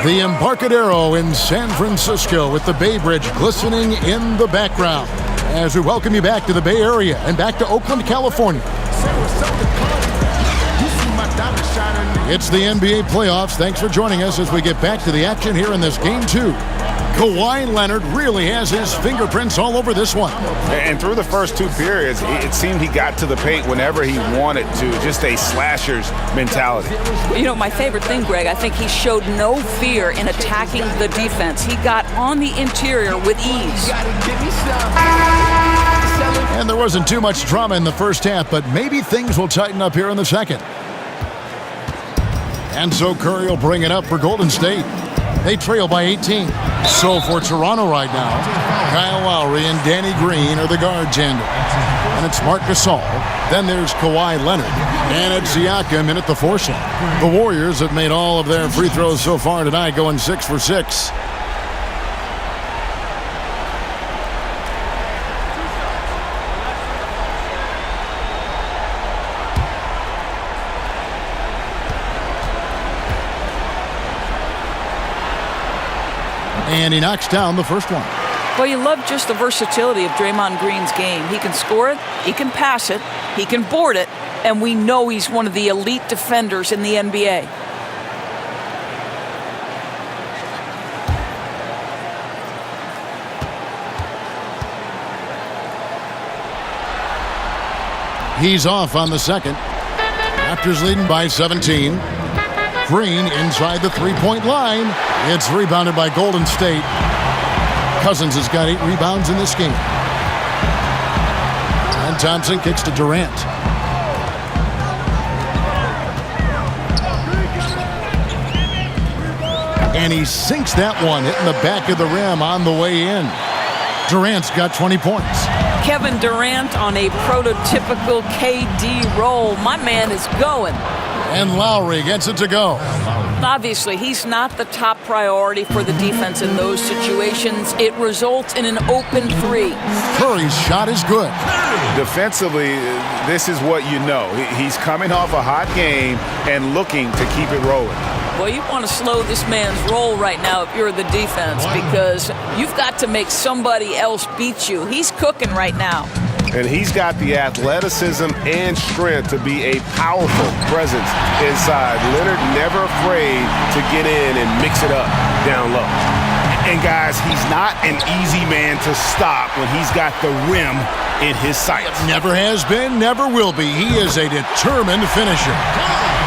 The Embarcadero in San Francisco with the Bay Bridge glistening in the background as we welcome you back to the Bay Area and back to Oakland, California. It's the NBA playoffs. Thanks for joining us as we get back to the action here in this Game 2. Kawhi Leonard really has his fingerprints all over this one. And through the first two periods, it seemed he got to the paint whenever he wanted to, just a slasher's mentality. You know, my favorite thing, Greg, I think he showed no fear in attacking the defense. He got on the interior with ease. And there wasn't too much drama in the first half, but maybe things will tighten up here in the second. And so Curry will bring it up for Golden State. They trail by 18. So for Toronto right now, Kyle Lowry and Danny Green are the guard tandem. And it's Marc Gasol. Then there's Kawhi Leonard. And it's Siakam in at the four slot. The Warriors have made all of their free throws so far tonight, going 6 for 6. And he knocks down the first one. Well, you love just the versatility of Draymond Green's game. He can score it, he can pass it, he can board it, and we know he's one of the elite defenders in the NBA. He's off on the second. Raptors leading by 17. Green inside the three-point line. It's rebounded by Golden State. Cousins has got 8 rebounds in this game. And Thompson kicks to Durant. And he sinks that one, hitting the back of the rim on the way in. Durant's got 20 points. Kevin Durant on a prototypical KD roll. My man is going. And Lowry gets it to go. Obviously, he's not the top priority for the defense in those situations. It results in an open three. Curry's shot is good. Defensively, this is what you know. He's coming off a hot game and looking to keep it rolling. Well, you want to slow this man's roll right now if you're the defense, because you've got to make somebody else beat you. He's cooking right now. And he's got the athleticism and strength to be a powerful presence inside. Leonard never afraid to get in and mix it up down low. And guys, he's not an easy man to stop when he's got the rim in his sights. Never has been, never will be. He is a determined finisher.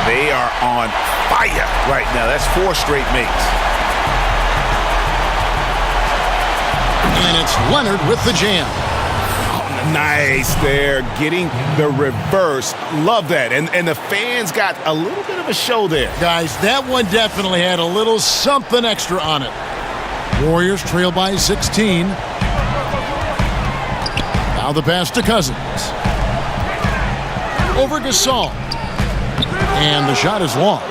They are on fire right now. That's 4 straight makes. And it's Leonard with the jam. Nice there, getting the reverse. Love that. And the fans got a little bit of a show there. Guys, that one definitely had a little something extra on it. Warriors trail by 16. Now the pass to Cousins. Over Gasol. And the shot is long.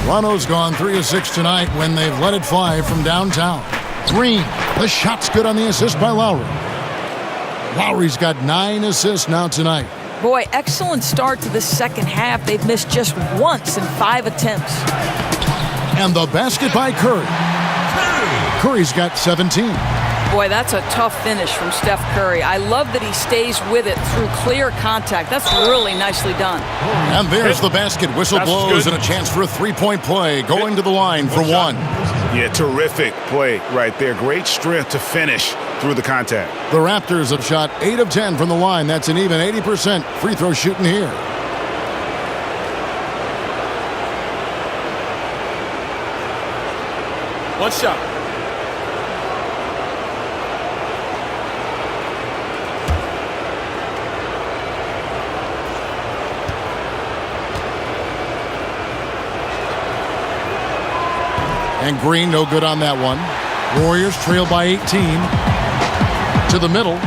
Toronto's gone 3 of 6 tonight when they've let it fly from downtown. Green, the shot's good on the assist by Lowry. Lowry's got 9 assists now tonight. Boy, excellent start to the second half. They've missed just once in 5 attempts. And the basket by Curry. Curry's got 17. Boy, that's a tough finish from Steph Curry. I love that he stays with it through clear contact. That's really nicely done. And there's the basket. Whistle blows and a chance for a three-point play. Going to the line for one. Yeah, terrific play right there. Great strength to finish through the contact. The Raptors have shot 8 of 10 from the line. That's an even 80% free throw shooting here. One shot. And Green no good on that one. Warriors trail by 18. To the middle.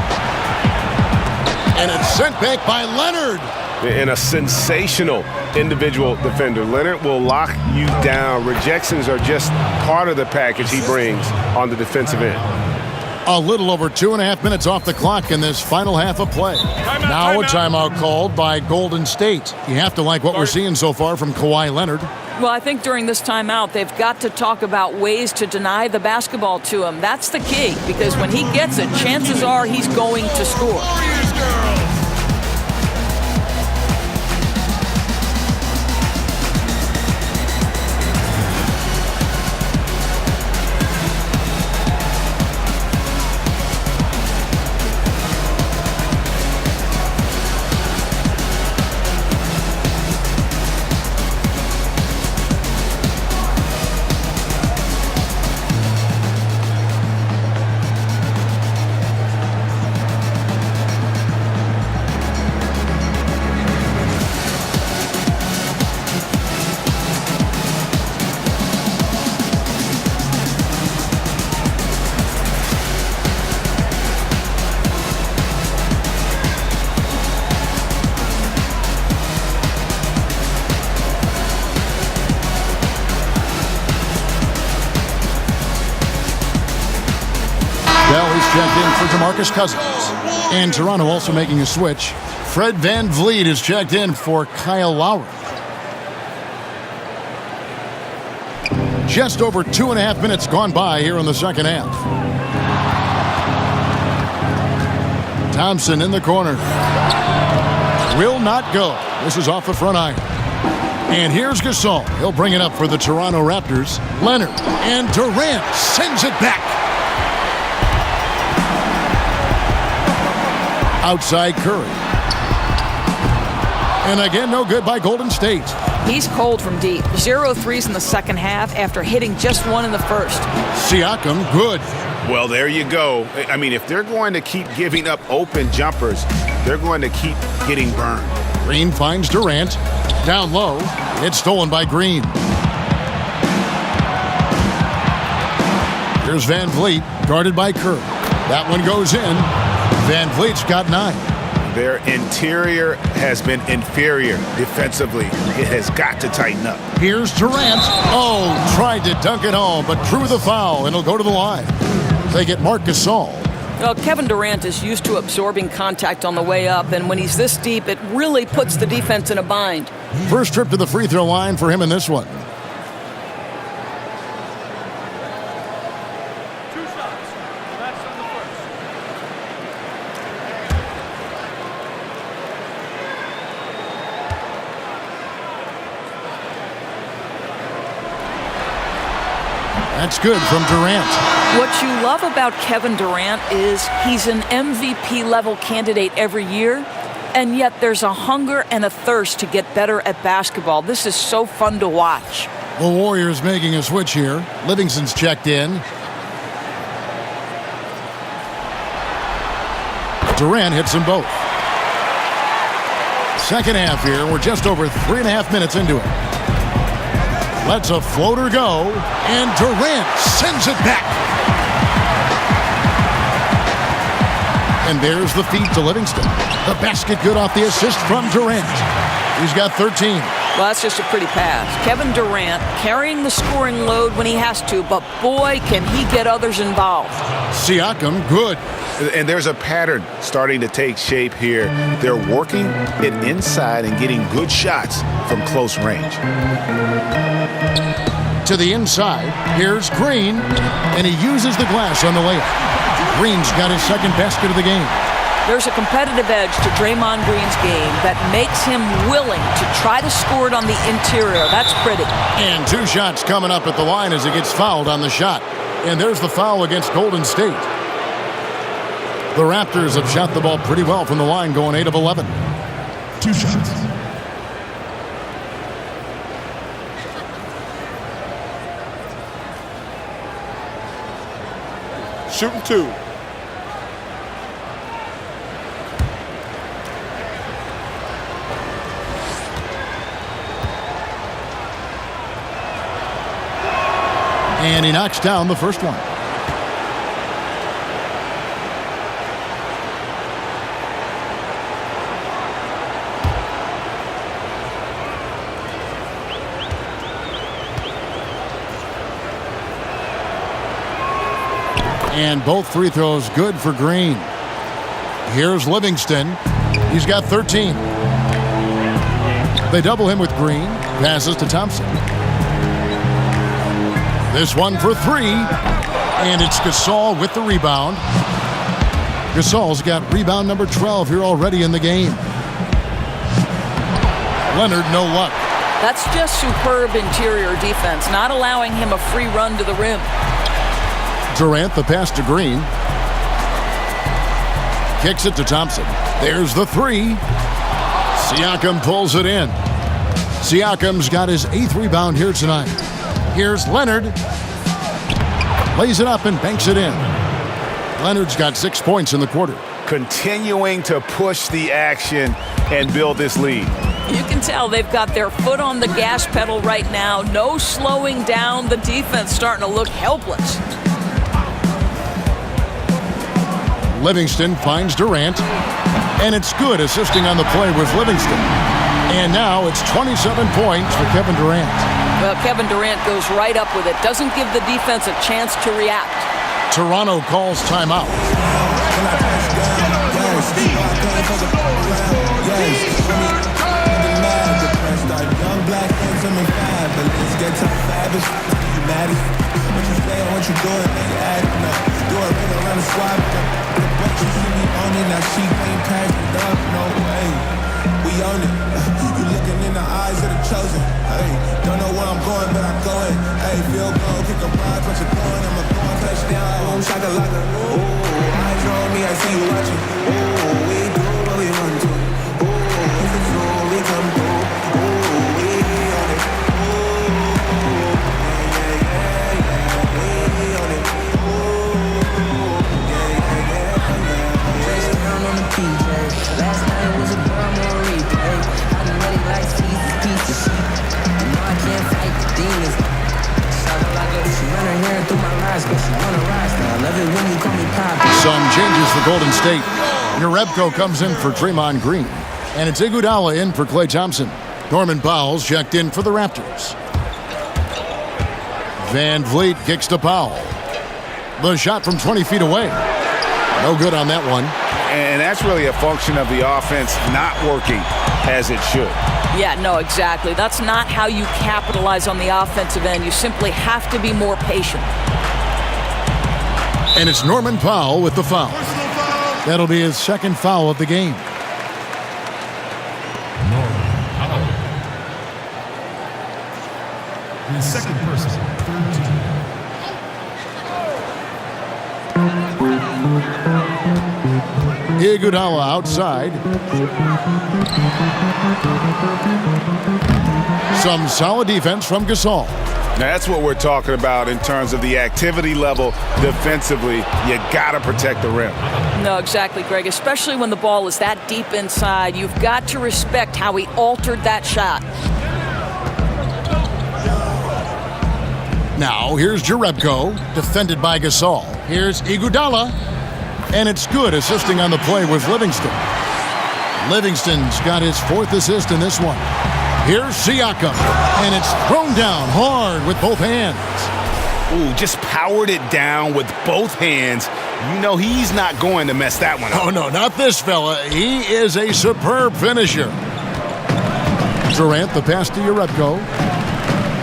And it's sent back by Leonard. And a sensational individual defender. Leonard will lock you down. Rejections are just part of the package he brings on the defensive end. A little over 2.5 minutes off the clock in this final half of play. Now a timeout called by Golden State. You have to like what we're seeing so far from Kawhi Leonard. Well, I think during this timeout, they've got to talk about ways to deny the basketball to him. That's the key, because when he gets it, chances are he's going to score. Checked in for DeMarcus Cousins. And Toronto also making a switch. Fred VanVleet is checked in for Kyle Lowry. Just over 2.5 minutes gone by here in the second half. Thompson in the corner. Will not go. This is off the front iron. And here's Gasol. He'll bring it up for the Toronto Raptors. Leonard and Durant sends it back. Outside Curry. And again, no good by Golden State. He's cold from deep. 0 threes in the second half after hitting just 1 in the first. Siakam, good. Well, there you go. I mean, if they're going to keep giving up open jumpers, they're going to keep getting burned. Green finds Durant. Down low. It's stolen by Green. Here's VanVleet, guarded by Curry. That one goes in. VanVleet's got 9. Their interior has been inferior defensively. It has got to tighten up. Here's Durant. Oh, tried to dunk it home, but drew the foul, and he'll go to the line. They get Marc Gasol. Well, Kevin Durant is used to absorbing contact on the way up, and when he's this deep, it really puts the defense in a bind. First trip to the free throw line for him in this one. That's good from Durant. What you love about Kevin Durant is he's an MVP-level candidate every year, and yet there's a hunger and a thirst to get better at basketball. This is so fun to watch. The Warriors making a switch here. Livingston's checked in. Durant hits them both. Second half here. We're just over 3.5 minutes into it. Lets a floater go, and Durant sends it back. And there's the feed to Livingston. The basket good off the assist from Durant. He's got 13. Well, that's just a pretty pass. Kevin Durant carrying the scoring load when he has to, but boy, can he get others involved. Siakam, good. And there's a pattern starting to take shape here. They're working it inside and getting good shots from close range. To the inside, here's Green, and he uses the glass on the layup. Green's got his second basket of the game. There's a competitive edge to Draymond Green's game that makes him willing to try to score it on the interior. That's pretty. And 2 shots coming up at the line as he gets fouled on the shot. And there's the foul against Golden State. The Raptors have shot the ball pretty well from the line, going 8 of 11. 2 shots. Shooting 2. And he knocks down the first one. And both free throws good for Green. Here's Livingston. He's got 13. They double him with Green. Passes to Thompson. This one for 3. And it's Gasol with the rebound. Gasol's got rebound number 12 here already in the game. Leonard, no luck. That's just superb interior defense, not allowing him a free run to the rim. Durant, the pass to Green. Kicks it to Thompson. There's the 3. Siakam pulls it in. Siakam's got his 8th rebound here tonight. Here's Leonard. Lays it up and banks it in. Leonard's got 6 points in the quarter. Continuing to push the action and build this lead. You can tell they've got their foot on the gas pedal right now. No slowing down. The defense starting to look helpless. Livingston finds Durant, and it's good assisting on the play with Livingston. And now it's 27 points for Kevin Durant. Well, Kevin Durant goes right up with it. Doesn't give the defense a chance to react. Toronto calls timeout. She ain't packed up, no way. We own it. You looking in the eyes of the chosen. Hey, don't know where I'm going, but I'm going. Hey, field goal, kick a ride, punch a throwing. I'm a going touchdown. Boom, shaka laka. Ooh, eyes on me, I see you watching. Ooh, we do what we want to. Ooh, if it's true, we come through. Ooh, we on it. Ooh, yeah, we on it. Last night was a promo replay. I done really like pieces. You know I can't fight the demons. She run her hair through my eyes, but she wanna rise now. I love it when you call me Pop. Some changes for Golden State. Jerebko comes in for Draymond Green. And it's Iguodala in for Klay Thompson. Norman Powell's checked in for the Raptors. Van Vliet kicks to Powell. The shot from 20 feet away. No good on that one. And that's really a function of the offense not working as it should. Yeah, no, exactly. That's not how you capitalize on the offensive end. You simply have to be more patient. And it's Norman Powell with the foul. That'll be his second foul of the game. The second person, third team. Iguodala outside. Some solid defense from Gasol. That's what we're talking about in terms of the activity level defensively. You got to protect the rim. No, exactly, Greg. Especially when the ball is that deep inside. You've got to respect how he altered that shot. Now, here's Jerebko, defended by Gasol. Here's Iguodala, and it's good, assisting on the play with Livingston. Livingston's got his 4th assist in this one. Here's Siakam, and it's thrown down hard with both hands. Ooh, just powered it down with both hands. You know he's not going to mess that one up. Oh, no, not this fella. He is a superb finisher. Durant, the pass to Jerebko.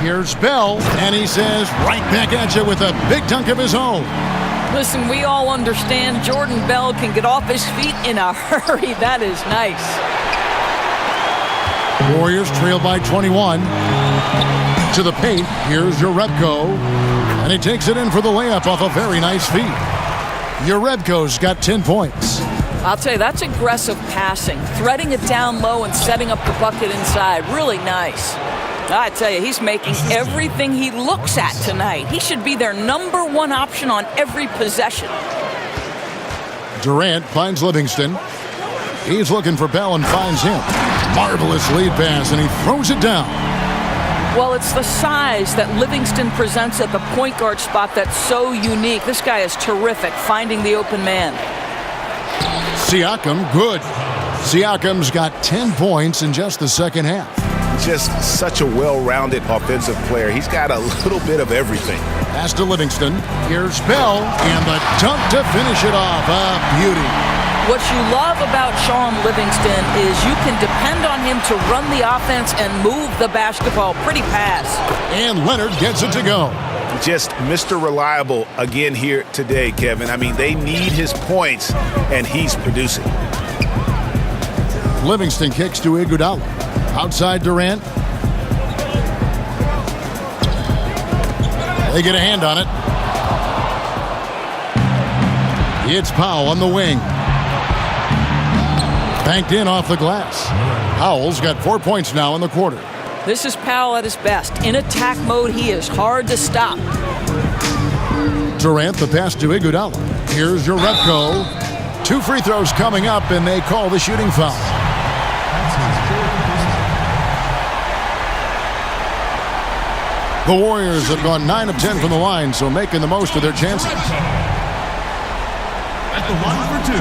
Here's Bell, and he says right back at you with a big dunk of his own. Listen, we all understand Jordan Bell can get off his feet in a hurry. That is nice. Warriors trail by 21. To the paint, here's Jerebko, and he takes it in for the layup off a very nice feed. Jerebko's got 10 points. I'll tell you, that's aggressive passing, threading it down low and setting up the bucket inside. Really nice. I tell you, he's making everything he looks at tonight. He should be their #1 option on every possession. Durant finds Livingston. He's looking for Bell and finds him. Marvelous lead pass, and he throws it down. Well, it's the size that Livingston presents at the point guard spot that's so unique. This guy is terrific, finding the open man. Siakam, good. Siakam's got 10 points in just the second half. Just such a well-rounded offensive player. He's got a little bit of everything. Pass to Livingston. Here's Bell, and the dunk to finish it off. A beauty. What you love about Sean Livingston is you can depend on him to run the offense and move the basketball. Pretty pass. And Leonard gets it to go. Just Mr. Reliable again here today, Kevin. I mean, they need his points, and he's producing. Livingston kicks to Iguodala. Outside Durant. They get a hand on it. It's Powell on the wing. Banked in off the glass. Powell's got 4 points now in the quarter. This is Powell at his best. In attack mode, he is hard to stop. Durant, the pass to Iguodala. Here's Jerebko. 2 free throws coming up, and they call the shooting foul. The Warriors have gone 9 of 10 from the line, so making the most of their chances. At the line for 2.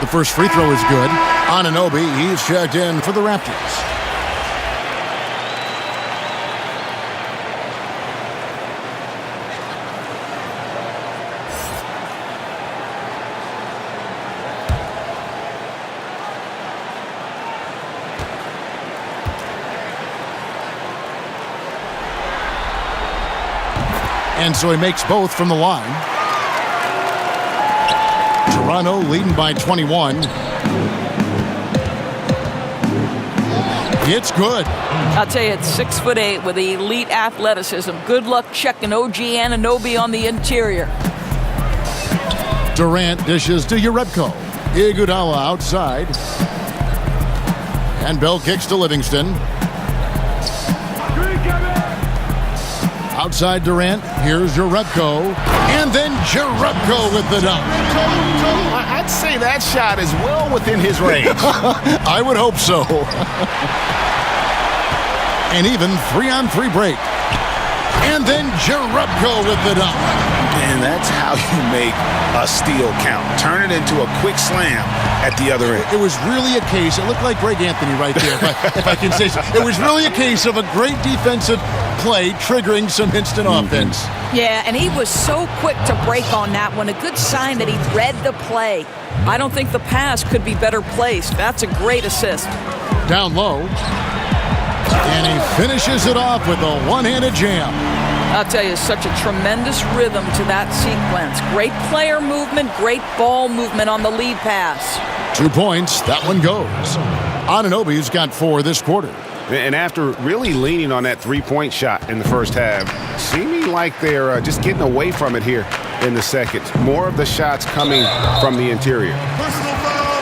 The first free throw is good. Anunoby, he's checked in for the Raptors. And so he makes both from the line. Toronto leading by 21. It's good. I'll tell you, it's 6'8" with elite athleticism. Good luck checking OG Anunoby on the interior. Durant dishes to Jerebko. Iguodala outside. And Bell kicks to Livingston. Outside Durant, here's Jerebko. And then Jerebko with the dunk. I'd say that shot is well within his range. I would hope so. An even 3-on-3 break. And then Jerebko with the dunk. And that's how you make a steal count. Turn it into a quick slam at the other end. It was really a case, it looked like Greg Anthony right there, if I can say so. It was really a case of a great defensive play triggering some instant offense. Yeah, and he was so quick to break on that one. A good sign that he read the play. I don't think the pass could be better placed. That's a great assist. Down low. And he finishes it off with a one-handed jam. I'll tell you, such a tremendous rhythm to that sequence. Great player movement, great ball movement on the lead pass. 2 points. That one goes. Anunoby's got 4 this quarter. And after really leaning on that three-point shot in the first half, seeming like they're just getting away from it here in the second. More of the shots coming from the interior. Personal foul.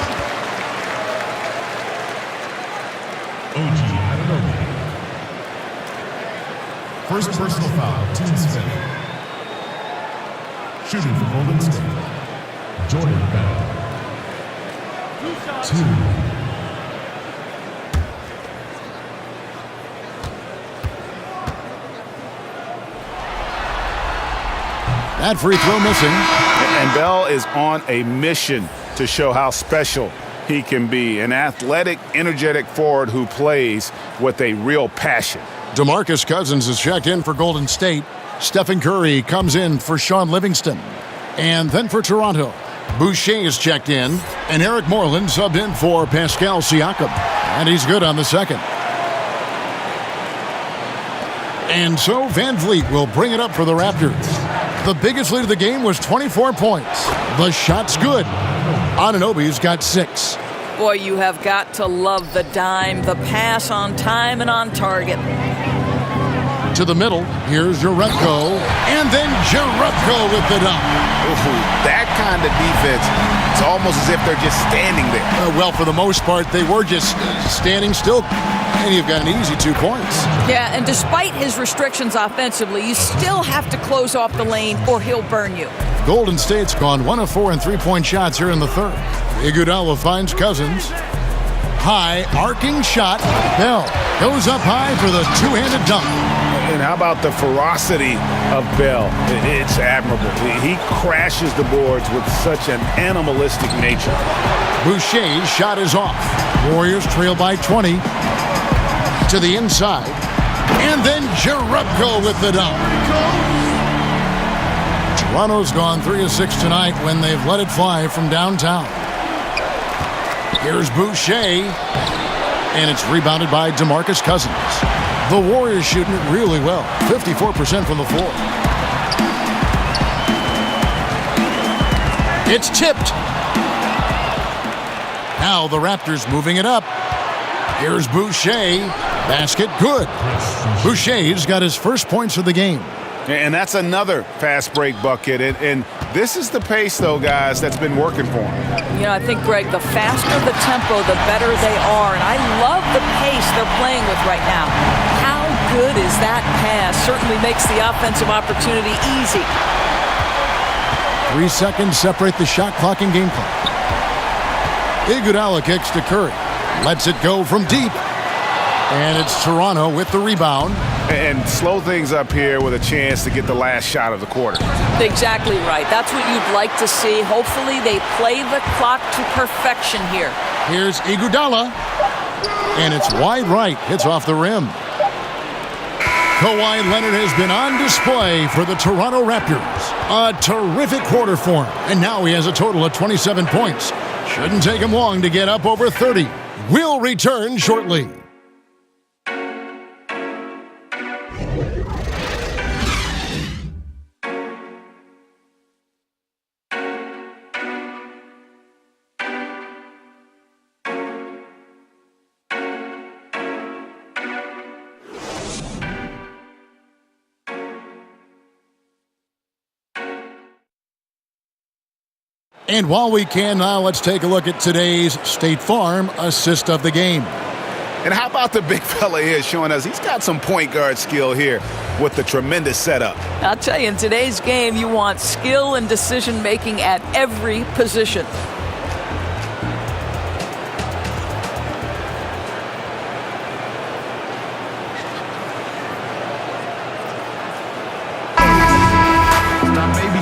OG Anunoby. First personal foul, team's fifth. Shooting for Golden State. Jordan Bell. 2. That free throw missing. And Bell is on a mission to show how special he can be. An athletic, energetic forward who plays with a real passion. DeMarcus Cousins is checked in for Golden State. Stephan Curry comes in for Sean Livingston. And then for Toronto, Boucher is checked in, and Eric Moreland subbed in for Pascal Siakam. And he's good on the second. And so Van Vliet will bring it up for the Raptors. The biggest lead of the game was 24 points. The shot's good. Anunoby's got 6. Boy, you have got to love the dime, the pass on time and on target. To the middle, here's Jerebko, and then Jerebko with the dunk. Ooh, that kind of defense, it's almost as if they're just standing there. Well, for the most part, they were just standing still, and you've got an easy 2 points. Yeah, and despite his restrictions offensively, you still have to close off the lane or he'll burn you. Golden State's gone 1 of 4 in 3-point shots here in the third. Iguodala finds Cousins. High, arcing shot. Bell goes up high for the two-handed dunk. And how about the ferocity of Bell? It's admirable. He crashes the boards with such an animalistic nature. Boucher's shot is off. Warriors trail by 20. To the inside. And then Jerebko with the dunk. Toronto's gone 3 of 6 tonight when they've let it fly from downtown. Here's Boucher. And it's rebounded by DeMarcus Cousins. The Warriors shooting it really well. 54% from the floor. It's tipped. Now the Raptors moving it up. Here's Boucher. Basket good. Boucher's got his first points of the game. And that's another fast break bucket. And this is the pace, though, guys, that's been working for him. You know, I think, Greg, the faster the tempo, the better they are. And I love the pace they're playing with right now. How good is that pass? Certainly makes the offensive opportunity easy. 3 seconds separate the shot clock and game clock. Iguodala kicks to Curry. Lets it go from deep. And it's Toronto with the rebound. And slow things up here with a chance to get the last shot of the quarter. Exactly right. That's what you'd like to see. Hopefully they play the clock to perfection here. Here's Iguodala. And it's wide right. Hits off the rim. Kawhi Leonard has been on display for the Toronto Raptors. A terrific quarter for him. And now he has a total of 27 points. Shouldn't take him long to get up over 30. We'll return shortly. And while we can now, let's take a look at today's State Farm assist of the game. And how about the big fella here showing us he's got some point guard skill here with the tremendous setup. I'll tell you, in today's game, you want skill and decision-making at every position.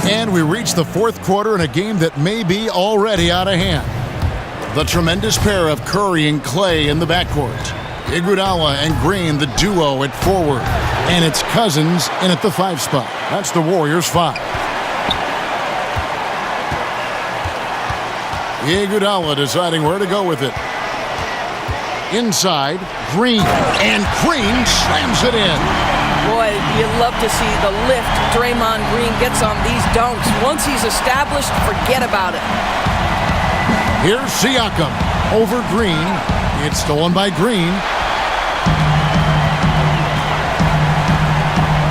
And we reach the fourth quarter in a game that may be already out of hand. The tremendous pair of Curry and Clay in the backcourt. Iguodala and Green, the duo at forward. And it's Cousins in at the 5 spot. That's the Warriors' 5. Iguodala deciding where to go with it. Inside, Green. And Green slams it in. Boy, you'd love to see the lift Draymond Green gets on these dunks. Once he's established, forget about it. Here's Siakam over Green. It's stolen by Green.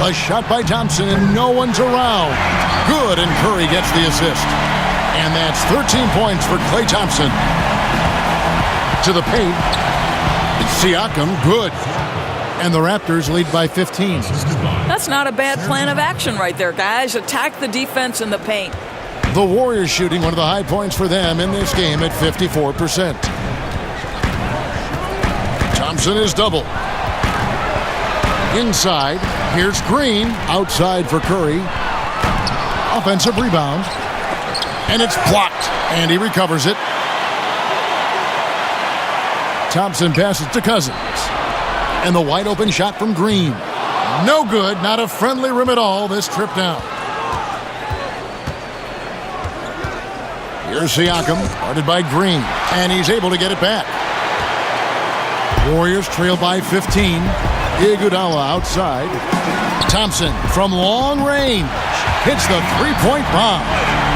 A shot by Thompson, and no one's around. Good, and Curry gets the assist. And that's 13 points for Klay Thompson. To the paint. Siakam, good. And the Raptors lead by 15. That's not a bad plan of action right there, guys. Attack the defense in the paint. The Warriors shooting one of the high points for them in this game at 54%. Thompson is double. Inside, here's Green. Outside for Curry. Offensive rebound. And it's blocked. And he recovers it. Thompson passes to Cousins. And the wide open shot from Green. No good. Not a friendly rim at all this trip down. Here's Siakam, guarded by Green, and he's able to get it back. Warriors trail by 15. Iguodala outside. Thompson from long range hits the three-point bomb.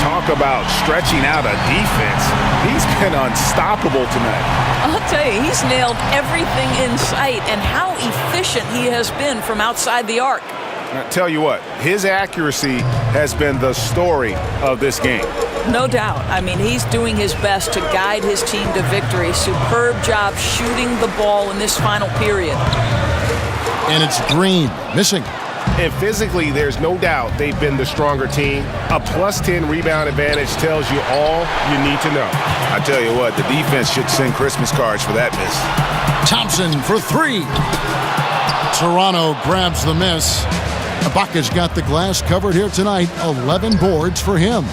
Talk about stretching out a defense. He's been unstoppable tonight. I'll tell you, he's nailed everything in sight, and how efficient he has been from outside the arc. I tell you what, his accuracy has been the story of this game. No doubt. I mean, he's doing his best to guide his team to victory. Superb job shooting the ball in this final period. And it's Green missing. And physically, there's no doubt they've been the stronger team. A +10 rebound advantage tells you all you need to know. I tell you what, the defense should send Christmas cards for that miss. Thompson for three. Toronto grabs the miss. Ibaka's got the glass covered here tonight. 11 boards for him.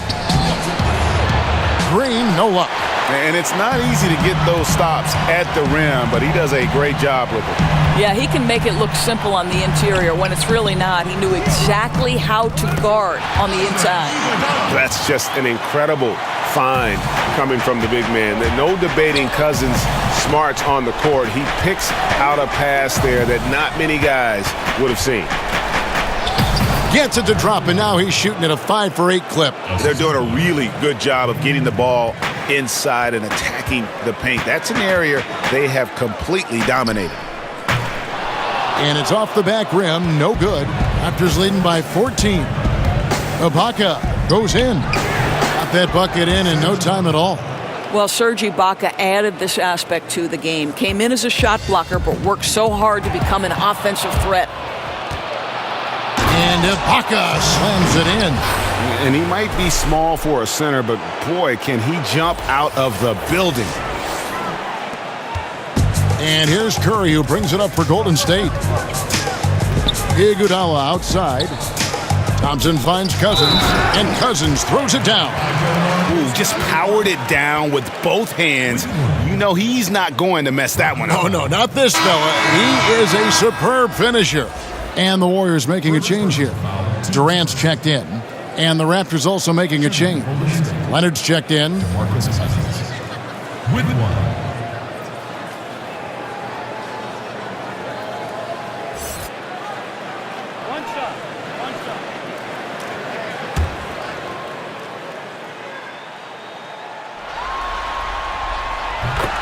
Green, no luck. And it's not easy to get those stops at the rim, but he does a great job with it. Yeah, he can make it look simple on the interior when it's really not. He knew exactly how to guard on the inside. That's just an incredible find coming from the big man. There's no debating Cousins' smarts on the court. He picks out a pass there that not many guys would have seen. Gets it to drop, and now he's shooting at a 5 for 8 clip. They're doing a really good job of getting the ball inside and attacking the paint. That's an area they have completely dominated. And it's off the back rim, no good. Raptors leading by 14. Ibaka goes in. Got that bucket in no time at all. Well, Serge Ibaka added this aspect to the game. Came in as a shot blocker, but worked so hard to become an offensive threat. And Ibaka slams it in. And he might be small for a center, but boy, can he jump out of the building. And here's Curry, who brings it up for Golden State. Iguodala outside. Thompson finds Cousins, and Cousins throws it down. Ooh, just powered it down with both hands. You know he's not going to mess that one up. Oh, no, not this fella. He is a superb finisher. And the Warriors making a change here. Durant's checked in. And the Raptors also making a change. Leonard's checked in. With one.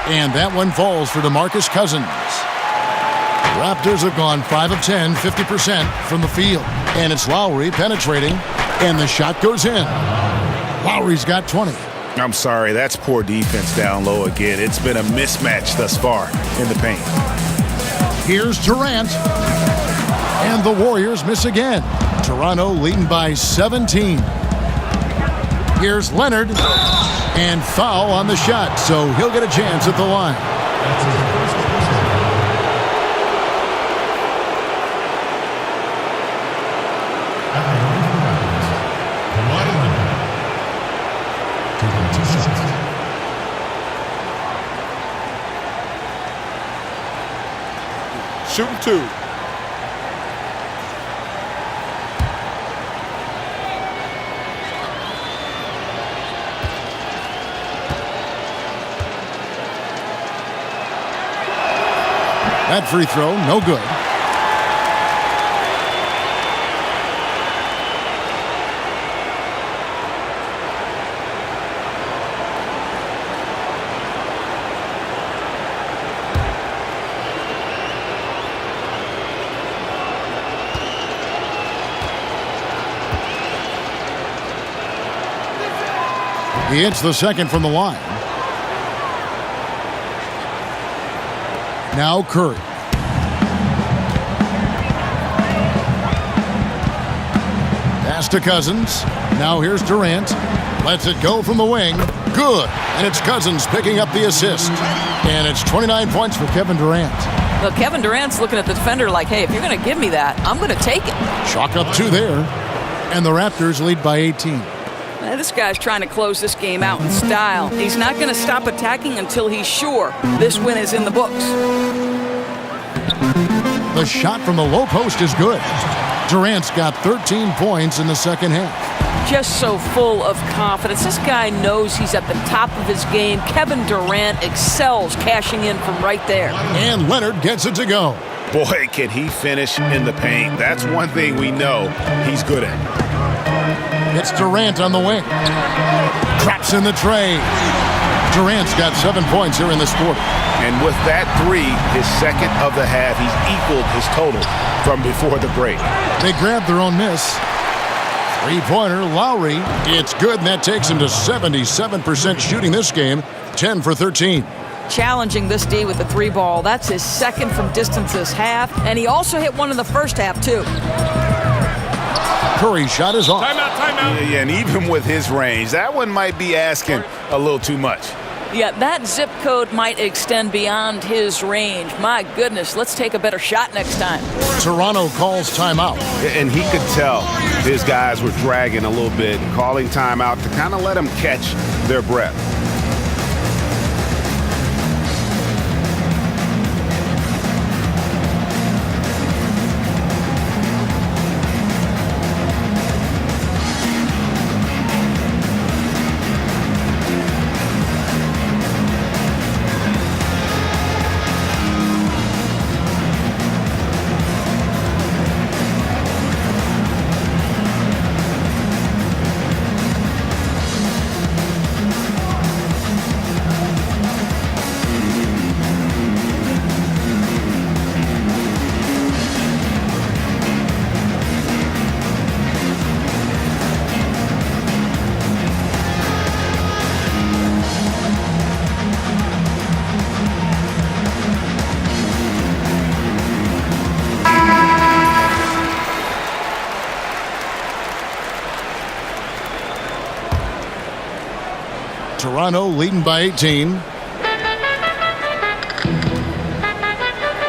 And that one falls for DeMarcus Cousins. Raptors have gone 5 of 10, 50% from the field. And it's Lowry penetrating, and the shot goes in. Lowry's got 20. I'm sorry, that's poor defense down low again. It's been a mismatch thus far in the paint. Here's Durant. And the Warriors miss again. Toronto leading by 17. Here's Leonard. And foul on the shot, so he'll get a chance at the line. Shooting two. That free throw, no good. He hits the second from the line. Now Curry. Pass to Cousins. Now here's Durant. Lets it go from the wing. Good. And it's Cousins picking up the assist. And it's 29 points for Kevin Durant. Well, Kevin Durant's looking at the defender like, hey, if you're going to give me that, I'm going to take it. Chalk up 2 there. And the Raptors lead by 18. Now, this guy's trying to close this game out in style. He's not going to stop attacking until he's sure this win is in the books. The shot from the low post is good. Durant's got 13 points in the second half. Just so full of confidence. This guy knows he's at the top of his game. Kevin Durant excels cashing in from right there. And Leonard gets it to go. Boy, can he finish in the paint. That's one thing we know he's good at. It's Durant on the wing. Traps in the tray. Durant's got 7 points here in this quarter. And with that 3, his second of the half, he's equaled his total from before the break. They grabbed their own miss. Three-pointer, Lowry. It's good, and that takes him to 77% shooting this game. 10 for 13. Challenging this D with the 3 ball. That's his second from distance this half. And he also hit one in the first half, too. Curry shot is off. Timeout. Yeah, and even with his range, that one might be asking a little too much. Yeah, that zip code might extend beyond his range. My goodness, let's take a better shot next time. Toronto calls timeout. And he could tell his guys were dragging a little bit, calling timeout to kind of let them catch their breath. Toronto leading by 18.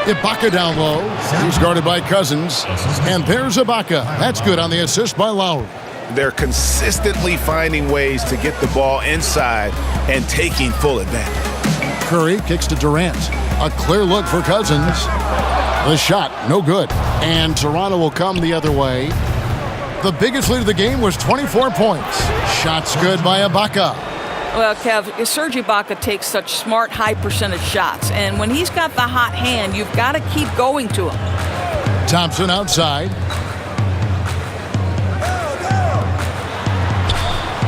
Ibaka down low. He's guarded by Cousins. And there's Ibaka. That's good on the assist by Lowry. They're consistently finding ways to get the ball inside and taking full advantage. Curry kicks to Durant. A clear look for Cousins. The shot, no good. And Toronto will come the other way. The biggest lead of the game was 24 points. Shots good by Ibaka. Well, Kev, Serge Ibaka takes such smart, high-percentage shots. And when he's got the hot hand, you've got to keep going to him. Thompson outside.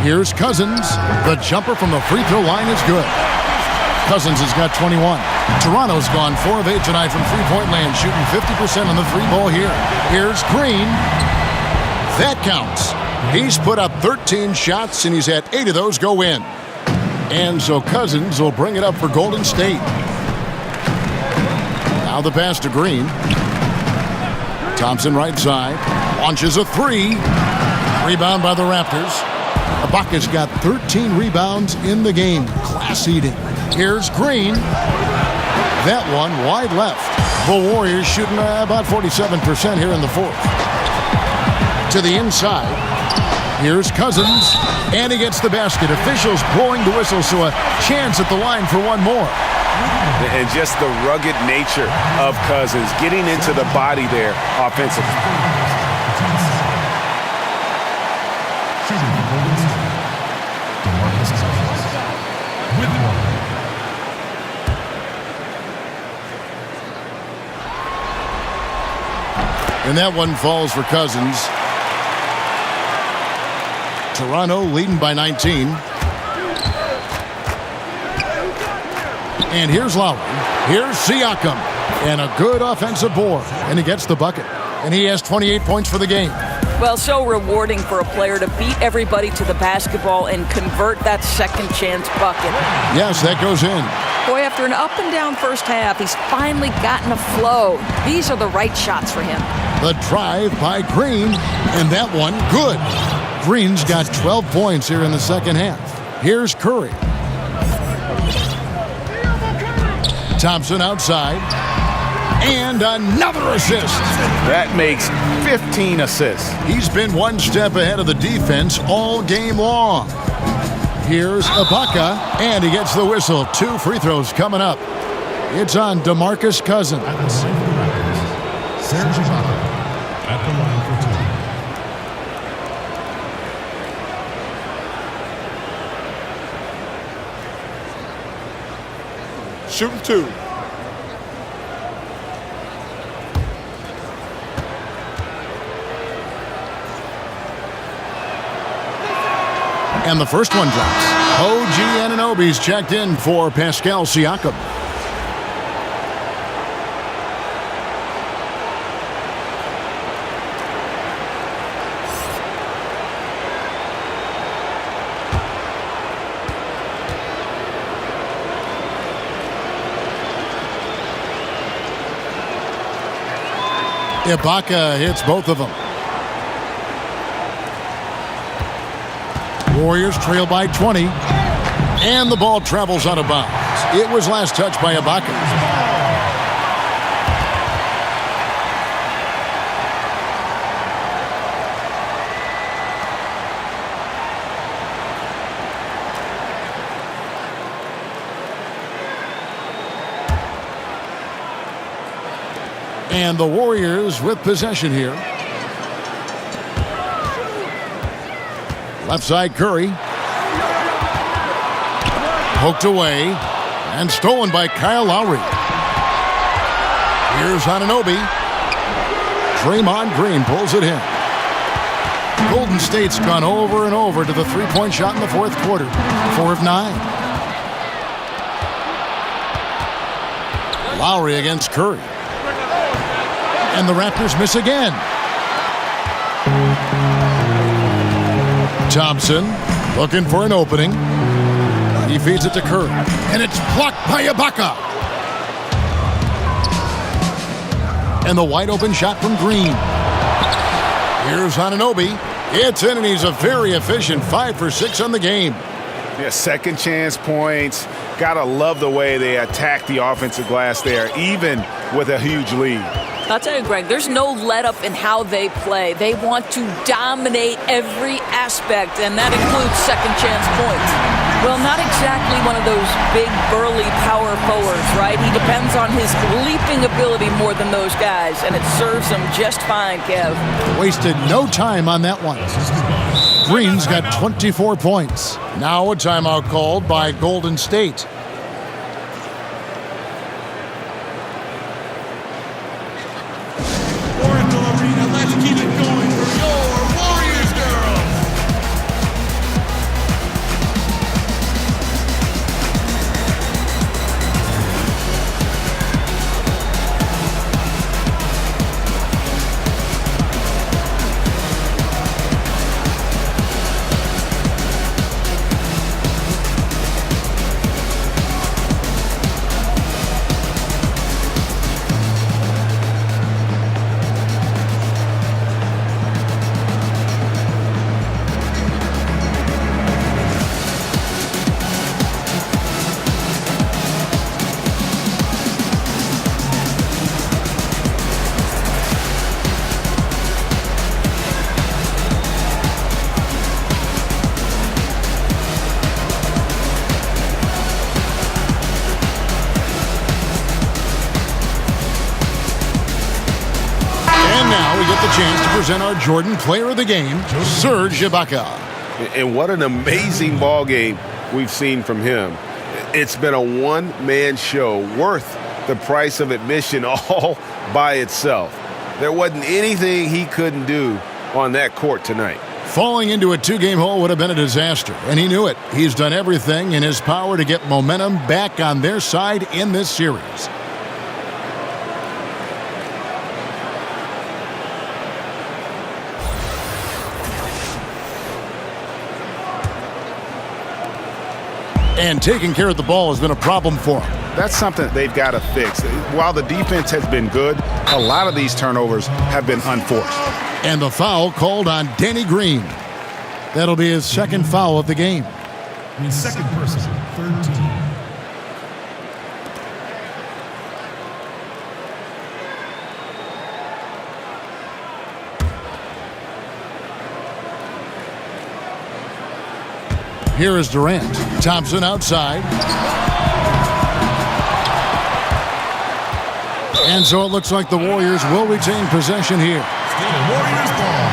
Here's Cousins. The jumper from the free throw line is good. Cousins has got 21. Toronto's gone 4 of 8 tonight from three-point land, shooting 50% on the 3-ball here. Here's Green. That counts. He's put up 13 shots, and he's had 8 of those go in. And so Cousins will bring it up for Golden State. Now the pass to Green. Thompson right side. Launches a 3. Rebound by the Raptors. Ibaka's got 13 rebounds in the game. Class eating. Here's Green. That one wide left. The Warriors shooting about 47% here in the fourth. To the inside. Here's Cousins, and he gets the basket. Officials blowing the whistle, so a chance at the line for one more. And just the rugged nature of Cousins, getting into the body there offensively. And that one falls for Cousins. Toronto leading by 19. And here's Lowry. Here's Siakam. And a good offensive board. And he gets the bucket. And he has 28 points for the game. Well, so rewarding for a player to beat everybody to the basketball and convert that second chance bucket. Yes, that goes in. Boy, after an up-and-down first half, he's finally gotten a flow. These are the right shots for him. The drive by Green, and that one good. Green's got 12 points here in the second half. Here's Curry. Thompson outside. And another assist. That makes 15 assists. He's been one step ahead of the defense all game long. Here's Ibaka, and he gets the whistle. 2 free throws coming up. It's on DeMarcus Cousins. Serge Ibaka at the line for 2. Shooting 2. And the first one drops. OG Anunoby's checked in for Pascal Siakam. Ibaka hits both of them. Warriors trail by 20, and the ball travels out of bounds. It was last touched by Ibaka. And the Warriors with possession here. Left side, Curry. Poked away and stolen by Kyle Lowry. Here's Anunoby. Draymond Green pulls it in. Golden State's gone over and over to the three-point shot in the fourth quarter. 4 of 9. Lowry against Curry. And the Raptors miss again. Thompson looking for an opening. He feeds it to Curry. And it's blocked by Ibaka. And the wide open shot from Green. Here's Anunoby. It's in, and he's a very efficient 5 for 6 on the game. Yeah, second chance points. Gotta love the way they attack the offensive glass there, even with a huge lead. I'll tell you, Greg, there's no let-up in how they play. They want to dominate every aspect, and that includes second chance points. Well, not exactly one of those big, burly power forwards, right? He depends on his leaping ability more than those guys, and it serves him just fine, Kev. Wasted no time on that one. Green's got 24 points. Now a timeout called by Golden State. Chance to present our Jordan Player of the Game, Serge Ibaka. And what an amazing ball game we've seen from him. It's been a one-man show worth the price of admission all by itself. There wasn't anything he couldn't do on that court tonight. Falling into a 2-game hole would have been a disaster, and he knew it. He's done everything in his power to get momentum back on their side in this series. And taking care of the ball has been a problem for him. That's something they've got to fix. While the defense has been good, a lot of these turnovers have been unforced. And the foul called on Danny Green. That'll be his second foul of the game. The second person, third team. Here is Durant. Thompson outside. And so it looks like the Warriors will retain possession here. Still Warriors ball.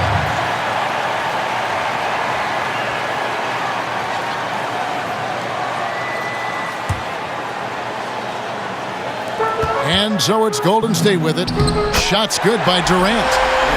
And so it's Golden State with it. Shots good by Durant.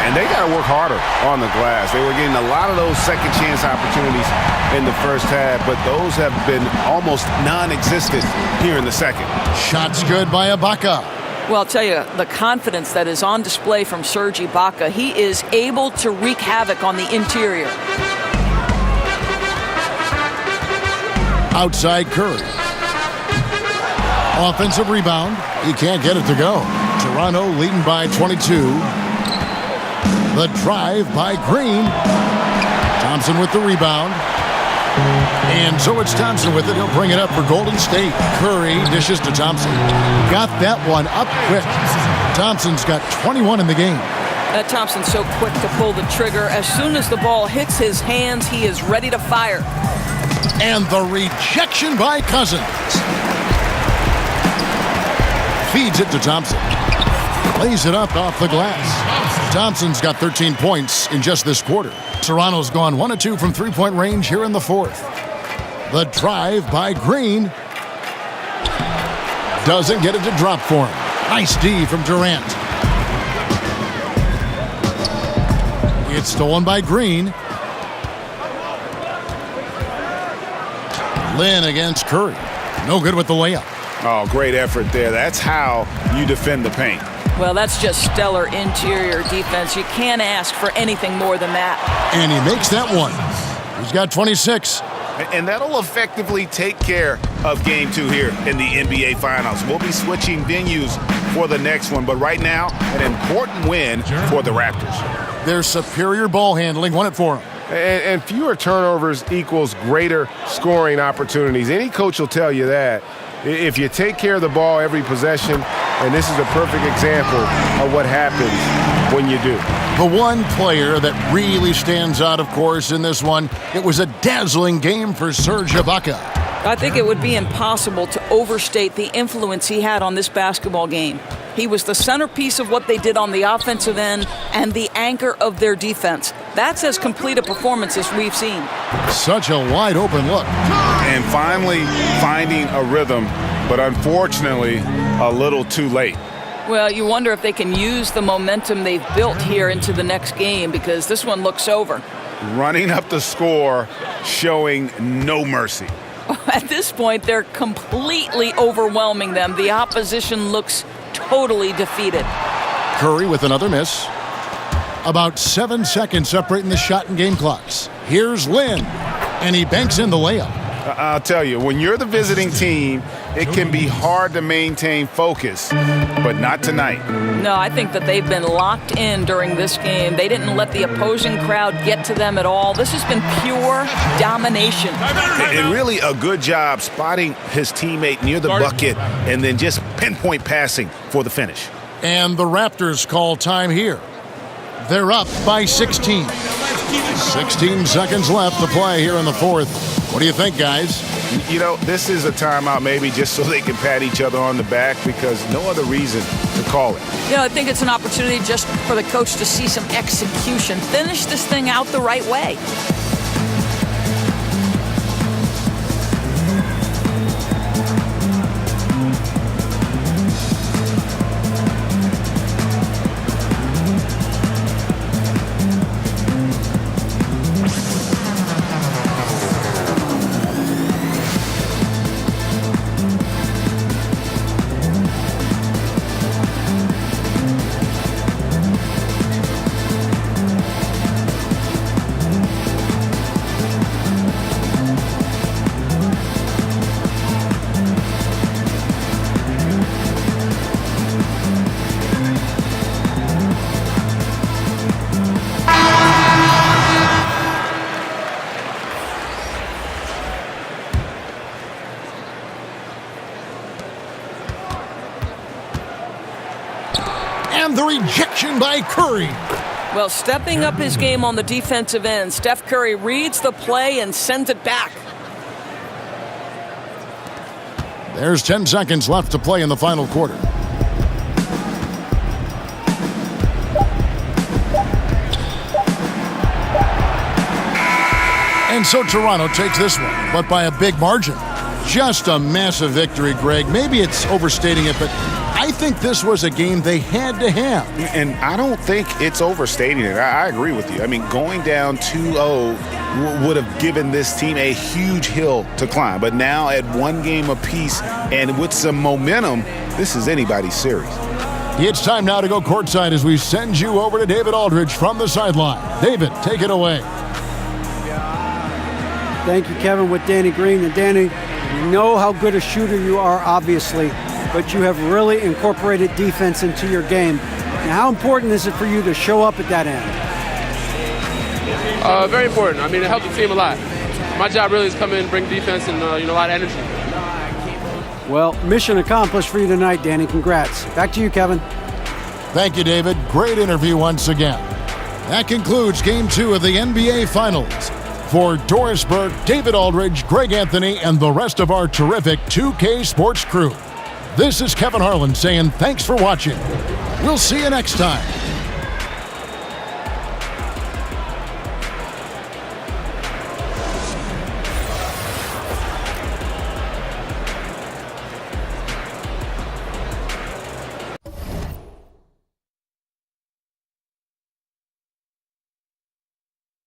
And they got to work harder on the glass. They were getting a lot of those second chance opportunities in the first half, but those have been almost non-existent here in the second. Shots good by Ibaka. Well, I'll tell you, the confidence that is on display from Serge Ibaka, he is able to wreak havoc on the interior. Outside Curry. Offensive rebound. He can't get it to go. Toronto leading by 22. The drive by Green. Thompson with the rebound. And so it's Thompson with it. He'll bring it up for Golden State. Curry dishes to Thompson. Got that one up quick. Thompson's got 21 in the game. Thompson's so quick to pull the trigger. As soon as the ball hits his hands, he is ready to fire. And the rejection by Cousins. Feeds it to Thompson. Lays it up off the glass. Thompson's got 13 points in just this quarter. Toronto's gone 1 of 2 from three-point range here in the fourth. The drive by Green. Doesn't get it to drop for him. Nice D from Durant. It's stolen by Green. Lynn against Curry. No good with the layup. Oh, great effort there. That's how you defend the paint. Well, that's just stellar interior defense. You can't ask for anything more than that. And he makes that one. He's got 26. And that'll effectively take care of Game 2 here in the NBA Finals. We'll be switching venues for the next one, but right now, an important win for the Raptors. Their superior ball handling won it for them. And fewer turnovers equals greater scoring opportunities. Any coach will tell you that. If you take care of the ball every possession, and this is a perfect example of what happens when you do. The one player that really stands out, of course, in this one, it was a dazzling game for Serge Ibaka. I think it would be impossible to overstate the influence he had on this basketball game. He was the centerpiece of what they did on the offensive end and the anchor of their defense. That's as complete a performance as we've seen. Such a wide open look. And finally finding a rhythm, but unfortunately a little too late. Well, you wonder if they can use the momentum they've built here into the next game, because this one looks over. Running up the score, showing no mercy. At this point, they're completely overwhelming them. The opposition looks totally defeated. Curry with another miss. About 7 seconds separating the shot and game clocks. Here's Lynn, and he banks in the layup. I'll tell you, when you're the visiting team, it can be hard to maintain focus, but not tonight. No, I think that they've been locked in during this game. They didn't let the opposing crowd get to them at all. This has been pure domination. And really a good job spotting his teammate near the bucket and then just pinpoint passing for the finish. And the Raptors call time here. They're up by 16. 16 seconds left to play here in the fourth. What do you think, guys? You know, this is a timeout maybe just so they can pat each other on the back, because no other reason to call it. Yeah, I think it's an opportunity just for the coach to see some execution. Finish this thing out the right way. And the rejection by Curry. Well, stepping up his game on the defensive end, Steph Curry reads the play and sends it back. There's 10 seconds left to play in the final quarter. And so Toronto takes this one, but by a big margin. Just a massive victory, Greg. Maybe it's overstating it, but I think this was a game they had to have. And I don't think it's overstating it. I agree with you. I mean, going down 2-0 would have given this team a huge hill to climb. But now at one game apiece and with some momentum, this is anybody's series. It's time now to go courtside as we send you over to David Aldridge from the sideline. David, take it away. Thank you, Kevin, with Danny Green. And Danny, we know how good a shooter you are, obviously, but you have really incorporated defense into your game. Now, how important is it for you to show up at that end? Very important. I mean, it helps the team a lot. My job really is come in, bring defense, and a lot of energy. Well, mission accomplished for you tonight, Danny. Congrats. Back to you, Kevin. Thank you, David. Great interview once again. That concludes Game 2 of the NBA Finals. For Doris Burke, David Aldridge, Greg Anthony, and the rest of our terrific 2K Sports crew, this is Kevin Harlan saying thanks for watching. We'll see you next time.